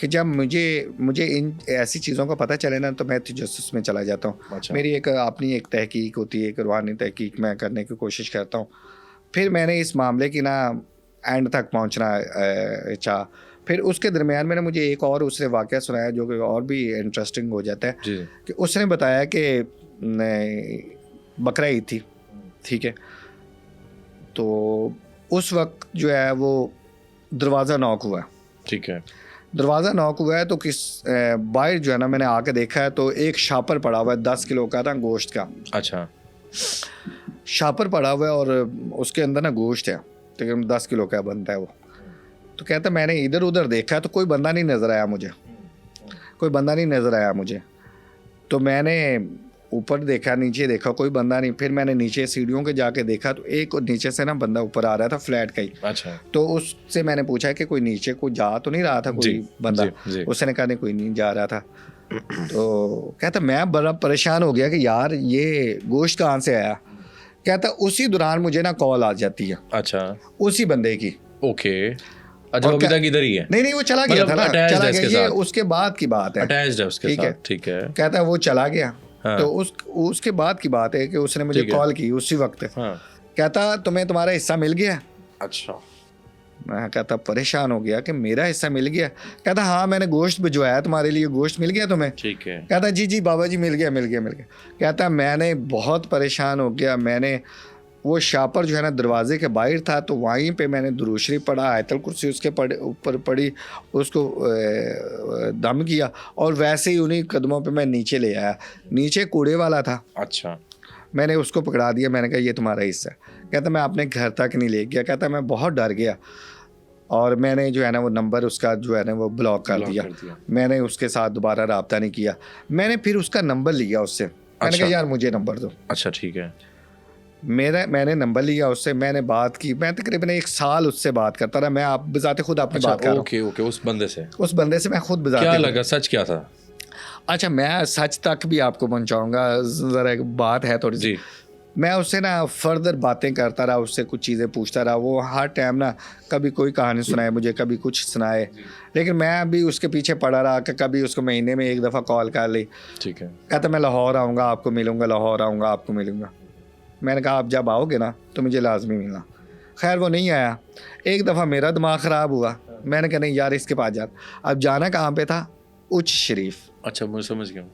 कि जब मुझे इन ऐसी चीज़ों का पता चले ना तो मैं तजस्सुस में चला जाता हूँ। अच्छा। मेरी एक अपनी एक तहकीक होती है, एक रूहानी तहकीक मैं करने की कोशिश करता हूँ। फिर मैंने इस मामले की ना एंड तक पहुंचना चाहा। फिर उसके दरमियान मैंने मुझे एक और उसने वाक़या सुनाया जो कि और भी इंटरेस्टिंग हो जाता है कि उसने बताया कि बकरा ईद थी। ठीक है, तो उस वक्त जो है वो दरवाज़ा नॉक हुआ। ठीक है, दरवाज़ा नॉक हुआ है तो बाहर जो है ना मैंने आके देखा है तो एक शापर पड़ा हुआ है 10 किलो का था गोश्त का। अच्छा, शापर पड़ा हुआ है और उसके अंदर ना गोश्त है, तकरीबन 10 किलो का बनता है वो। तो कहता मैंने इधर उधर देखा तो कोई बंदा नहीं नज़र आया मुझे, तो मैंने ऊपर देखा, नीचे देखा, कोई बंदा नहीं। फिर मैंने नीचे सीढ़ियों के जाके देखा तो एक नीचे से ना बंदा ऊपर आ रहा था फ्लैट का ही। अच्छा। तो उससे मैंने पूछा कि कोई नीचे को जा तो नहीं रहा था कोई बंदा? उसने कहा नहीं कोई नहीं जा रहा था। तो कहता मैं बड़ा परेशान हो गया कि यार ये गोश्त कहाँ से आया। कहता उसी दौरान मुझे ना कॉल आ जाती है। अच्छा, उसी बंदे की। ओके, अच्छा वो अभी तक इधर ही है? नहीं वो चला गया था ना, चला गया, ये उसके बाद की बात है। अटैच्ड है उसके साथ। ठीक है। कहता है वो चला गया। हाँ। तो उसके बाद की बात है कि उसने मुझे कॉल की उसी वक्त। हाँ। कहता तुम्हें तुम्हारा हिस्सा मिल गया? अच्छा। मैं कहता परेशान हो गया कि मेरा हिस्सा मिल गया। कहता हाँ मैंने गोश्त भिजवाया तुम्हारे लिए, गोश्त मिल गया तुम्हें? ठीक है। कहता जी बाबा जी मिल गया। कहता मैंने बहुत परेशान हो गया, मैंने वो शापर जो है ना दरवाजे के बाहर था तो वहीं पे मैंने दुरूद शरीफ पढ़ा, आयतल कुर्सी उसके ऊपर पढ़ी, उसको दम किया और वैसे ही उन्हीं कदमों पे मैं नीचे ले आया। नीचे कूड़े वाला था। अच्छा। मैंने उसको पकड़ा दिया, मैंने कहा ये तुम्हारा हिस्सा। कहता मैं अपने घर तक नहीं ले गया। कहता मैं बहुत डर गया और मैंने जो है ना वो नंबर उसका जो है ना वो ब्लॉक कर दिया। मैंने उसके साथ दोबारा रब्ता नहीं किया। मैंने फिर उसका नंबर लिया उससे। मैंने कहा यार मुझे नंबर दो। अच्छा ठीक है। मैंने नंबर लिया उससे, मैंने बात की। मैं तकरीबन 1 साल उससे बात करता रहा। मैं आप बजाते खुद अपनी बात कर रहा हूँ। ओके, उस बंदे से मैं खुद बजाते। क्या लगा, सच क्या था? अच्छा, मैं सच तक भी आपको पहुँचाऊँगा, ज़रा एक बात है थोड़ी सी। मैं उससे ना फर्दर बातें करता रहा, उससे कुछ चीज़ें पूछता रहा। वो हर टाइम ना कभी कोई कहानी सुनाए मुझे, कभी कुछ सुनाए, लेकिन मैं भी उसके पीछे पड़ा रहा कि कभी उसको महीने में 1 दफ़ा कॉल कर ली। ठीक है। कहता मैं लाहौर आऊँगा आपको मिलूँगा, लाहौर आऊँगा आपको मिलूँगा। मैंने कहा आप जब आओगे ना तो मुझे लाजमी मिलना। खैर वो नहीं आया। एक दफ़ा मेरा दिमाग ख़राब हुआ, मैंने कहा नहीं यार इसके पास जाना। अब जाना कहाँ पे था? उच्च शरीफ। अच्छा मैं समझ गया,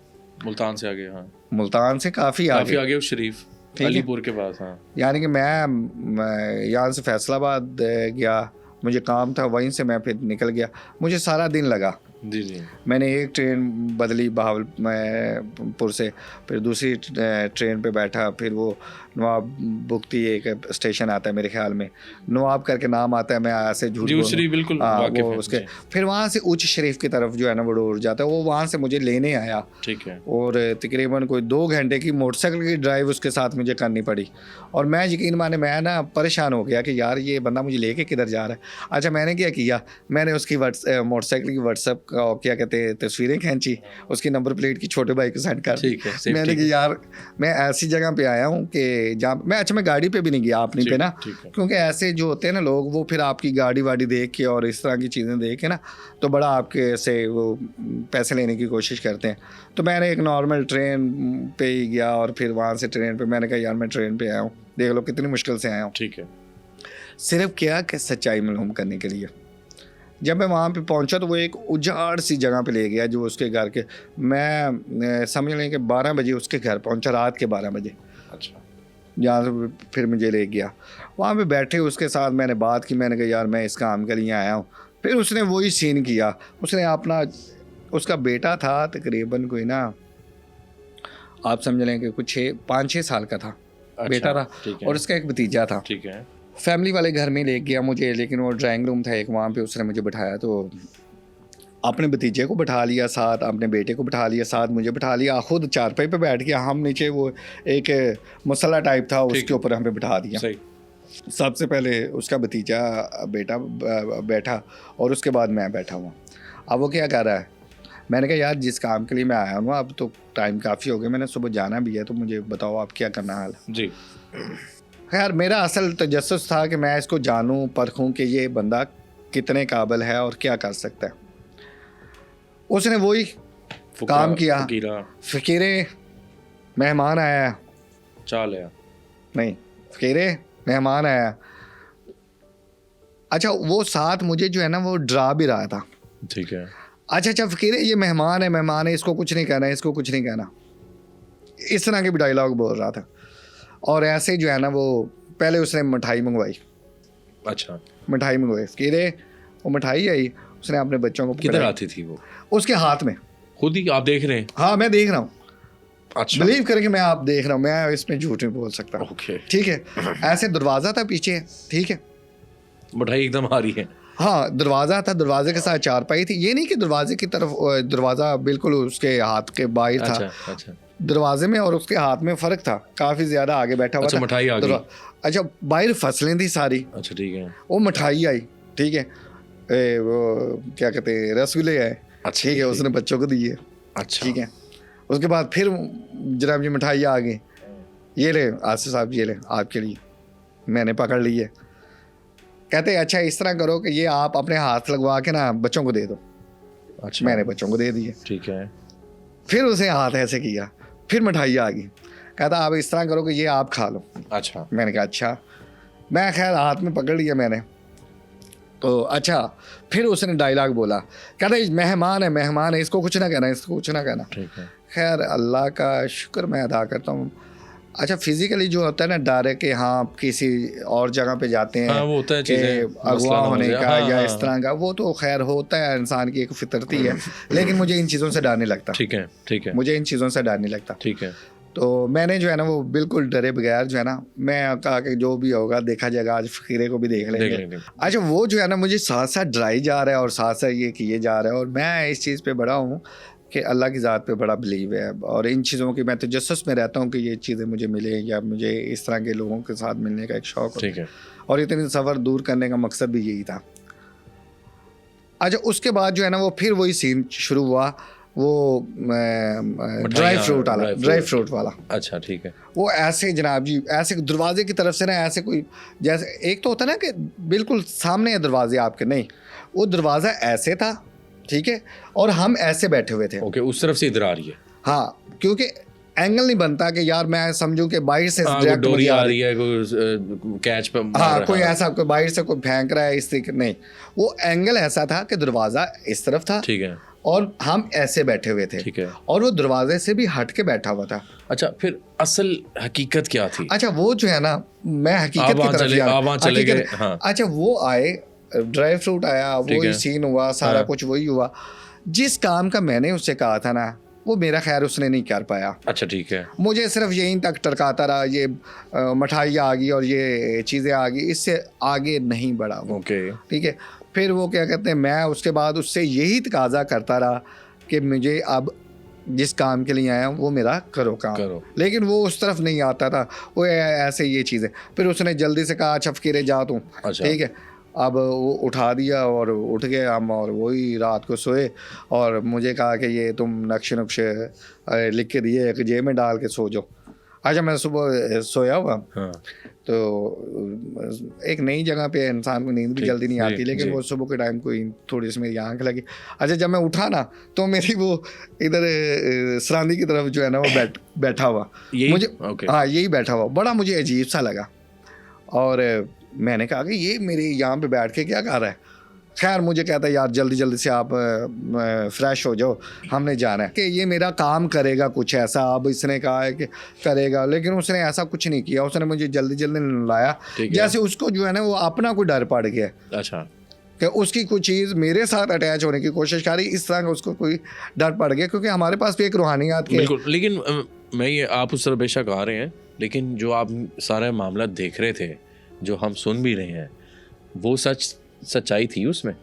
मुल्तान से आगे। हाँ, मुल्तान से काफ़ी आगे उच्च शरीफ, अलीपुर के पास। हाँ, यानी कि मैं यहाँ से फैसलाबाद गया, मुझे काम था, वहीं से मैं फिर निकल गया। मुझे सारा दिन लगा। जी। मैंने एक ट्रेन बदली बहावलपुर से, फिर दूसरी ट्रेन पे बैठा, फिर वो नवाब बुगती एक स्टेशन आता है मेरे ख्याल में, नवाब करके नाम आता है, मैं ऐसे झूठ बिल्कुल वो उसके, फिर वहाँ से उच्च शरीफ की तरफ जो है ना वो उड़ जाता है। वो वहाँ से मुझे लेने आया। ठीक है। और तकरीबन कोई 2 घंटे की मोटरसाइकिल की ड्राइव उसके साथ मुझे करनी पड़ी। और मैं यकीन माने मैं ना परेशान हो गया कि यार ये बंदा मुझे लेके किधर जा रहा है। अच्छा मैंने क्या किया, मैंने उसकी मोटरसाइकिल की व्हाट्सएप क्या कहते हैं तस्वीरें खींची, उसकी नंबर प्लेट की छोटे भाई को सेंड कर दी। मैंने कहा यार मैं ऐसी जगह पे आया हूँ कि जहाँ मैं गाड़ी पे भी नहीं गया अपनी पे ना, क्योंकि ऐसे जो होते हैं ना लोग, वो फिर आपकी गाड़ी वाड़ी देख के और इस तरह की चीज़ें देख के ना तो बड़ा आपके से वो पैसे लेने की कोशिश करते हैं। तो मैंने एक नॉर्मल ट्रेन पे ही गया और फिर वहाँ से ट्रेन पे मैंने कहा यार मैं ट्रेन पे आया हूँ, देख लो कितनी मुश्किल से आया हूँ। ठीक है। सिर्फ क्या कि सच्चाई मालूम करने के लिए। जब मैं वहाँ पे पहुँचा तो वो एक उजाड़ सी जगह पे ले गया जो उसके घर के, मैं समझ लें कि 12 बजे उसके घर पहुँचा, रात के 12 बजे। अच्छा। जहाँ से फिर मुझे ले गया, वहाँ पे बैठे उसके साथ मैंने बात की, मैंने कहा यार मैं इस काम के लिए आया हूँ। फिर उसने वही सीन किया, उसने अपना, उसका बेटा था तकरीबन कोई ना, आप समझ लें कि कुछ 5-6 साल का था। अच्छा, बेटा था और उसका एक भतीजा था। ठीक है। फैमिली वाले घर में ले गया मुझे, लेकिन वो ड्राइंग रूम था एक, वहाँ पे उसने मुझे बिठाया, तो अपने भतीजे को बिठा लिया साथ, अपने बेटे को बिठा लिया साथ, मुझे बिठा लिया, खुद चारपाई पे बैठ गया, हम नीचे वो एक मसला टाइप था उसके ऊपर हमें बिठा दिया। सही। सबसे पहले उसका भतीजा बेटा बैठा और उसके बाद मैं बैठा हुआ। अब वो क्या कर रहा है, मैंने कहा यार जिस काम के लिए मैं आया हूँ, अब तो टाइम काफ़ी हो गया, मैंने सुबह जाना भी है, तो मुझे बताओ आप क्या करना हाल जी। खैर मेरा असल तजस्सुस था कि मैं इसको जानूं परखूं कि ये बंदा कितने काबिल है और क्या कर सकता है। उसने वही काम किया, फ़कीरे मेहमान आया, चाल है नहीं फ़कीरे मेहमान आया। अच्छा वो साथ मुझे जो है ना वो डरा भी रहा था। ठीक है। अच्छा फ़कीरे ये मेहमान है, इसको कुछ नहीं कहना, इसको कुछ नहीं कहना, इस तरह के भी डायलॉग बोल रहा था। और ऐसे जो है ना वो पहले उसने मिठाई मंगवाई। अच्छा। मिठाई मंगवाई फ़कीरे, वो मिठाई आई, उसने अपने बच्चों को, किधर आती थी वो? उसके हाथ में। खुद ही आप देख रहे हैं? हाँ मैं देख रहा हूँ। अच्छा। बिलीव करके मैं आप देख रहा हूँ, मैं इसमें झूठ नहीं बोल सकता। ओके। ठीक है। ऐसे दरवाज़ा था पीछे, ठीक है, मिठाई एकदम आ रही है। हाँ दरवाज़ा था, दरवाजे के साथ चारपाई थी, ये नहीं कि दरवाजे की तरफ, दरवाज़ा बिल्कुल उसके हाथ के बाहर था। अच्छा अच्छा। दरवाजे में और उसके हाथ में फ़र्क था, काफ़ी ज़्यादा आगे बैठा हुआ अच्छा, था। मिठाई आ गई। अच्छा बाहर फसलें थी सारी। अच्छा ठीक है। वो मिठाई आई, ठीक है, वो क्या कहते हैं रसगुल्ले आए। अच्छा, ठीक है, उसने बच्चों को दिए। अच्छा ठीक है, उसके बाद फिर जनाब जी मिठाई आ गई, ये ले आसिफ साहब, ये ले आपके लिए। मैंने पकड़ ली है। कहते अच्छा इस तरह करो कि ये आप अपने हाथ लगवा के ना बच्चों को दे दो। अच्छा। मैंने बच्चों को दे दिए। ठीक है। फिर उसे हाथ ऐसे किया, फिर मिठाई आ गई। कहता आप इस तरह करो कि ये आप खा लो। अच्छा। मैंने कहा अच्छा। मैं खैर हाथ में पकड़ लिया मैंने, तो अच्छा फिर उसने डायलॉग बोला, कहता मेहमान है, इसको कुछ ना कहना, इसको कुछ ना कहना। ठीक है। खैर अल्लाह का शुक्र मैं अदा करता हूँ। अच्छा फिजिकली जो होता है ना डर है कि हाँ किसी और जगह पे जाते हैं, हाँ, वो होता है कि अगवा होने का हाँ, या हाँ, इस तरह का, वो तो खैर होता है, इंसान की एक फितरती है। लेकिन मुझे इन चीज़ों से डर नहीं लगता। ठीक है। ठीक है। मुझे इन चीज़ों से डर नहीं लगता। ठीक है। तो मैंने जो है ना वो बिल्कुल डरे बगैर जो है ना, मैं कहा कि जो भी होगा देखा जाएगा, आज फ़कीरे को भी देख लेंगे। अच्छा वो जो है ना मुझे साथ साथ डराई जा रहा है और साथ साथ ये किए जा रहा है, और मैं इस चीज़ पे बड़ा हूँ कि अल्लाह की ज़ात पे बड़ा बिलीव है, और इन चीज़ों की मैं तजस्सुस में रहता हूँ कि ये चीज़ें मुझे मिले, या मुझे इस तरह के लोगों के साथ मिलने का एक शौक़ ठीक है। और इतनी सफ़र दूर करने का मकसद भी यही था। अच्छा उसके बाद जो है ना वो फिर वही सीन शुरू हुआ, वो ड्राई फ्रूट वाला। अच्छा ठीक है। वो ऐसे जनाब जी, ऐसे दरवाजे की तरफ से ना, ऐसे कोई जैसे एक तो होता है ना कि बिल्कुल सामने है दरवाजे आपके, नहीं वो दरवाज़ा ऐसे था, ठीक है, और हम ऐसे बैठे हुए थे। ओके, उस तरफ से इधर आ रही है। हाँ क्योंकि एंगल नहीं बनता कि यार मैं समझूं कि बाहर से डायरेक्ट डोरी आ रही है, कोई कैच पे हाँ कोई ऐसा कोई बाहर से कोई फेंक रहा है इस तरीके, नहीं वो एंगल ऐसा था कि दरवाज़ा इस तरफ था, ठीक है, और हम ऐसे बैठे हुए थे, ठीक है, और वो दरवाजे से भी हट के बैठा हुआ था। अच्छा फिर असल हकीकत क्या थी? अच्छा वो जो है ना, मैं हकीकत की तरफ चले गए। हाँ। अच्छा वो आए, ड्राई फ्रूट आया, वही सीन हुआ, सारा कुछ वही हुआ। जिस काम का मैंने उससे कहा था ना, वो मेरा खैर उसने नहीं कर पाया। अच्छा ठीक है। मुझे सिर्फ यहीं तक टरकाता रहा, ये मिठाई आ गई और ये चीज़ें आ गई, इससे आगे नहीं बढ़ा वो। ओके ठीक है। फिर वो क्या कहते हैं, मैं उसके बाद उससे यही तकाजा करता रहा कि मुझे अब जिस काम के लिए आया हूँ वो मेरा करो काम करो। लेकिन वो उस तरफ नहीं आता था, वो ऐसे ये चीज़ें। फिर उसने जल्दी से कहा अच्छा फ़कीरे जा तू। अच्छा। ठीक है। अब वो उठा दिया और उठ गए हम, और वही रात को सोए, और मुझे कहा कि ये तुम नक्शे लिख के दिए, एक जेब में डाल के सो जाओ। अच्छा मैं सुबह सोया हुआ। हाँ। तो एक नई जगह पे इंसान को नींद भी जल्दी नहीं आती, लेकिन वो सुबह के टाइम कोई थोड़ी सी मेरी आंख लगी। अच्छा जब मैं उठा ना, तो मेरी वो इधर सरांदी की तरफ जो है ना वो बैठा हुआ, मुझे हाँ यही बैठा हुआ, बड़ा मुझे अजीब सा लगा। और मैंने कहा कि ये मेरे यहाँ पे बैठ के क्या कर रहा है। खैर मुझे कहता है यार जल्दी जल्दी से आप फ्रेश हो जाओ, हमने जाना है कि ये मेरा काम करेगा कुछ ऐसा। अब इसने कहा है कि करेगा, लेकिन उसने ऐसा कुछ नहीं किया, उसने मुझे जल्दी जल्दी लाया। जैसे उसको जो है ना वो अपना कोई डर पड़ गया, अच्छा, कि उसकी कोई चीज़ मेरे साथ अटैच होने की कोशिश कर रही, इस तरह का उसको कोई डर पड़ गया, क्योंकि हमारे पास भी एक रूहानियात के। बिल्कुल, लेकिन मैं ये आप उस तरह बेशक आ रहे हैं, लेकिन जो आप सारा मामला देख रहे थे, जो हम सुन भी रहे हैं, वो सच्चाई थी उसमें?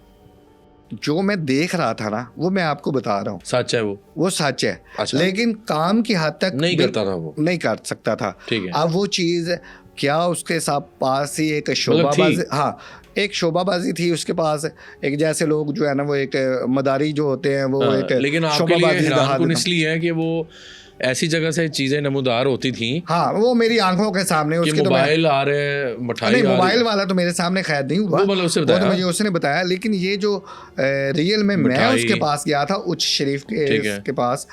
जो मैं देख रहा था ना वो मैं आपको बता रहा हूँ, सच है वो सच है। अच्छा। लेकिन काम की हद तक नहीं करता था, वो नहीं कर सकता था। ठीक है। अब वो चीज़ क्या उसके साथ पास ही एक शोभाबाजी, हाँ एक शोभाबाजी थी उसके पास, एक जैसे लोग जो है ना वो एक मदारी जो होते हैं वो एक लेकिन आपके लिए हैरानकुन इसलिए है कि वो ऐसी जगह से चीजें नमूदार होती थी। हाँ वो मेरी आंखों के सामने, उसके मोबाइल आ रहे, मिठाई नहीं, मोबाइल वाला तो मेरे सामने खैर नहीं हुआ, वो तो मुझे उसने बताया। लेकिन ये जो रियल में मैं उसके पास गया था, उच्च शरीफ के पास,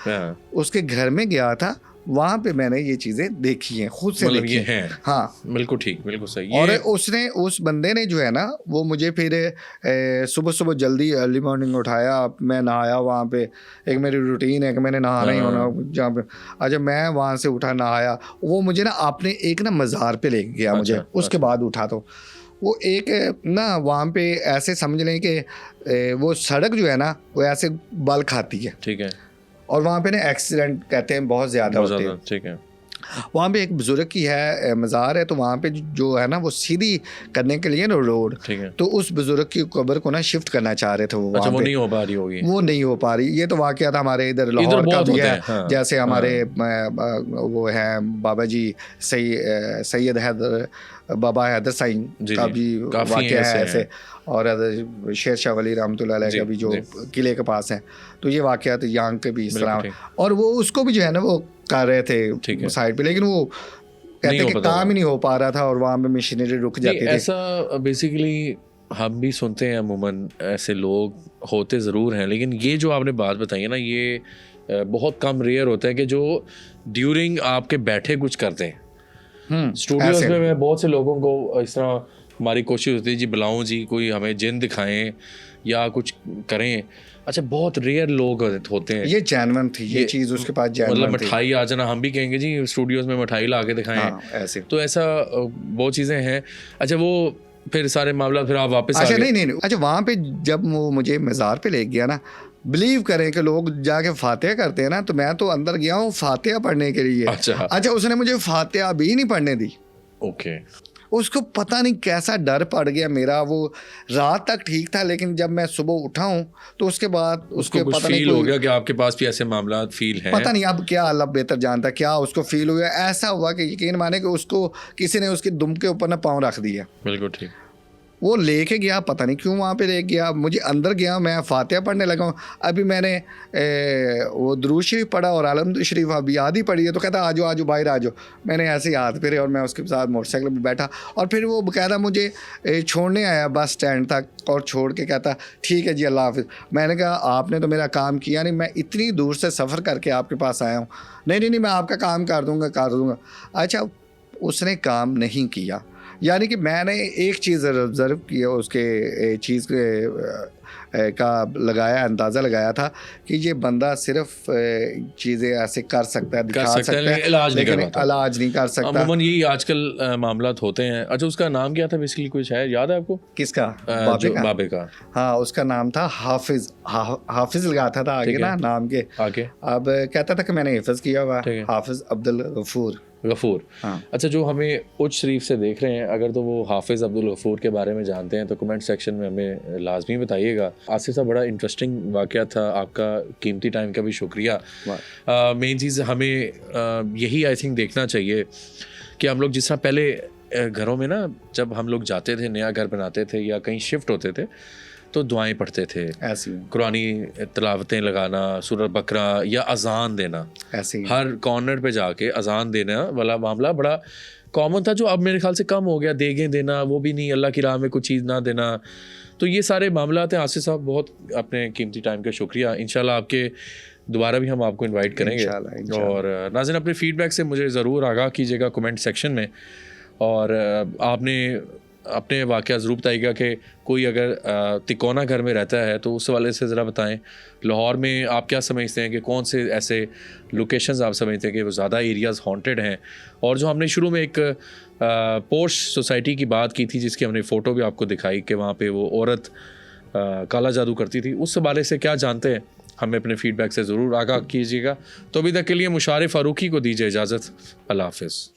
उसके घर में गया था, वहाँ पे मैंने ये चीज़ें देखी हैं, खुद से देखी हैं। हाँ बिल्कुल ठीक, बिल्कुल सही। और उसने उस बंदे ने जो है ना वो मुझे फिर सुबह सुबह जल्दी अर्ली मॉर्निंग उठाया, मैं नहाया। वहाँ पे एक मेरी रूटीन है कि मैंने नहाना ही होना जहाँ पे। अच्छा मैं वहाँ से उठा, नहाया, वो मुझे ना आपने एक ना मज़ार पे ले गया मुझे। उसके बाद उठा तो वो एक ना वहाँ पे ऐसे समझ लें कि वो सड़क जो है ना वो ऐसे बल खाती है, ठीक है। और वहाँ पे ना एक्सीडेंट कहते हैं बहुत ज़्यादा होते हैं, ठीक है। वहाँ पे एक बुजुर्ग की है मज़ार है, तो वहाँ पे जो है ना वो सीधी करने के लिए ना रोड, ठीक है, तो उस बुजुर्ग की कब्र को ना शिफ्ट करना चाह रहे थे वो। अच्छा, वो नहीं हो पा रही होगी, वो नहीं हो पा रही। ये तो वाकया था हमारे इधर लाहौर का भी है। हाँ, जैसे हमारे वो हैं बाबा जी सैयद हैदर, बाबा हैदर साईं का भी वाकया है ऐसे, और शेर शाह वली रहमतुल्लाह अलैह का भी जो किले के पास है। तो ये वाकया तो यहाँ के भी इस तरह, और वो उसको भी जो है ना वो कर रहे थे साइड पे, लेकिन वो कहते हैं कि काम ही नहीं हो पा रहा था और वहाँ पे मशीनरी रुक जाती थी। ऐसा बेसिकली हम भी सुनते हैं, अमूमन ऐसे लोग होते ज़रूर हैं, लेकिन ये जो आपने बात बताई है ना, ये बहुत कम रेयर होता है कि जो ड्यूरिंग आपके बैठे कुछ करते हैं। स्टूडियोज में मैं बहुत से लोगों को इस तरह हमारी कोशिश होती है जी बुलाऊं जी, कोई हमें जिन दिखाएं या कुछ करें। अच्छा, बहुत रेयर लोग होते हैं। ये जेन्युइन थी ये चीज़ उसके पास, मतलब मिठाई आ जाना, हम भी कहेंगे जी स्टूडियोज में मिठाई ला के दिखाएं। हाँ, ऐसे तो ऐसा बहुत चीज़ें हैं। अच्छा, वो फिर सारे मामला फिर आप वापस अच्छा नहीं, अच्छा वहाँ पे जब वो मुझे मज़ार पे ले गया ना, बिलीव करें कि लोग जाके फातिहा करते हैं ना, तो मैं तो अंदर गया हूँ फातिहा पढ़ने के लिए। अच्छा उसने मुझे फातिहा भी नहीं पढ़ने दी। ओके। उसको पता नहीं कैसा डर पड़ गया मेरा। वो रात तक ठीक था, लेकिन जब मैं सुबह उठा हूँ तो उसके बाद उसको पता नहीं हो गया कि आपके पास भी ऐसे मामला फील हैं। पता नहीं अब क्या, अल्लाह बेहतर जानता क्या उसको फील हुआ। ऐसा हुआ कि यकीन माने कि उसको किसी ने उसके दुम के ऊपर ना पाँव रख दिया। बिल्कुल ठीक। वो लेके गया, पता नहीं क्यों वहाँ पे ले गया मुझे। अंदर गया, मैं फातिहा पढ़ने लगा हूँ। अभी मैंने वो दुरूद शरीफ पढ़ा और अलहम्दुलिल्लाह शरीफ अभी आधी पढ़ी है, तो कहता आजो आजो बाहर आजो। मैंने ऐसे ही हाथ फेरे और मैं उसके साथ मोटरसाइकिल पर बैठा, और फिर वो बाकायदा मुझे छोड़ने आया बस स्टैंड तक, और छोड़ के कहता ठीक है जी अल्लाह हाफिज़। मैंने कहा आपने तो मेरा काम किया नहीं, मैं इतनी दूर से सफ़र करके आपके पास आया हूँ। नहीं, मैं आपका काम कर दूँगा। अच्छा, उसने काम नहीं किया। यानी कि मैंने एक चीज़ ऑब्ज़र्व किया, उसके चीज़ का लगाया, अंदाज़ा लगाया था कि ये बंदा सिर्फ चीज़ें ऐसे कर सकता है, दिखा सकता है, लेकिन इलाज नहीं कर सकता। अमूमन यही आजकल मामला होते हैं। अच्छा, उसका नाम क्या था बेसिकली, कुछ है याद है आपको? किसका? बाबे का। हाँ, उसका नाम था हाफिज़ लगाता था आगे ना नाम के आगे। अब कहता था कि मैंने हिफ्ज़ किया हुआ, हाफिज़ अब्दुल गफूर। हाँ। अच्छा, जो हमें उच्च शरीफ से देख रहे हैं, अगर तो वो हाफिज़ अब्दुल गफूर के बारे में जानते हैं तो कमेंट सेक्शन में हमें लाजमी बताइएगा। आसिफ साहब, बड़ा इंटरेस्टिंग वाक़या था, आपका कीमती टाइम का भी शुक्रिया। मेन चीज़ हमें यही आई थिंक देखना चाहिए कि हम लोग जिस तरह पहले घरों में ना, जब हम लोग जाते थे, नया घर बनाते थे या कहीं शिफ्ट होते थे, तो दुआएं पढ़ते थे, ऐसी कुरानी तिलावतें लगाना, सूरत बकरा या अजान देना, ऐसे हर कॉर्नर पे जाके अजान देना वाला मामला बड़ा कॉमन था, जो अब मेरे ख्याल से कम हो गया। देगें देना, वो भी नहीं, अल्लाह की राह में कुछ चीज़ ना देना। तो ये सारे मामला थे। आसिफ साहब, बहुत अपने कीमती टाइम का शुक्रिया। इंशाल्लाह आपके दोबारा भी हम आपको इन्वाइट करेंगे। और नाज़रीन, अपने फीडबैक से मुझे ज़रूर आगाह कीजिएगा कमेंट सेक्शन में। और आपने अपने वाक़या ज़रूर बताइएगा कि कोई अगर तिकोना घर में रहता है तो उस वाले से ज़रा बताएं। लाहौर में आप क्या समझते हैं कि कौन से ऐसे लोकेशंस आप समझते हैं कि वो ज़्यादा एरियाज़ हॉन्टेड हैं? और जो हमने शुरू में एक पोश सोसाइटी की बात की थी जिसकी हमने फ़ोटो भी आपको दिखाई कि वहाँ पे वो औरत काला जादू करती थी, उस बारे से क्या जानते हैं? हमें अपने फ़ीडबैक से ज़रूर आगाह कीजिएगा। तो अभी तक के लिए मुशारिफ़ फ़ारूकी को दीजिए इजाज़त। अल्लाह हाफ़िज़।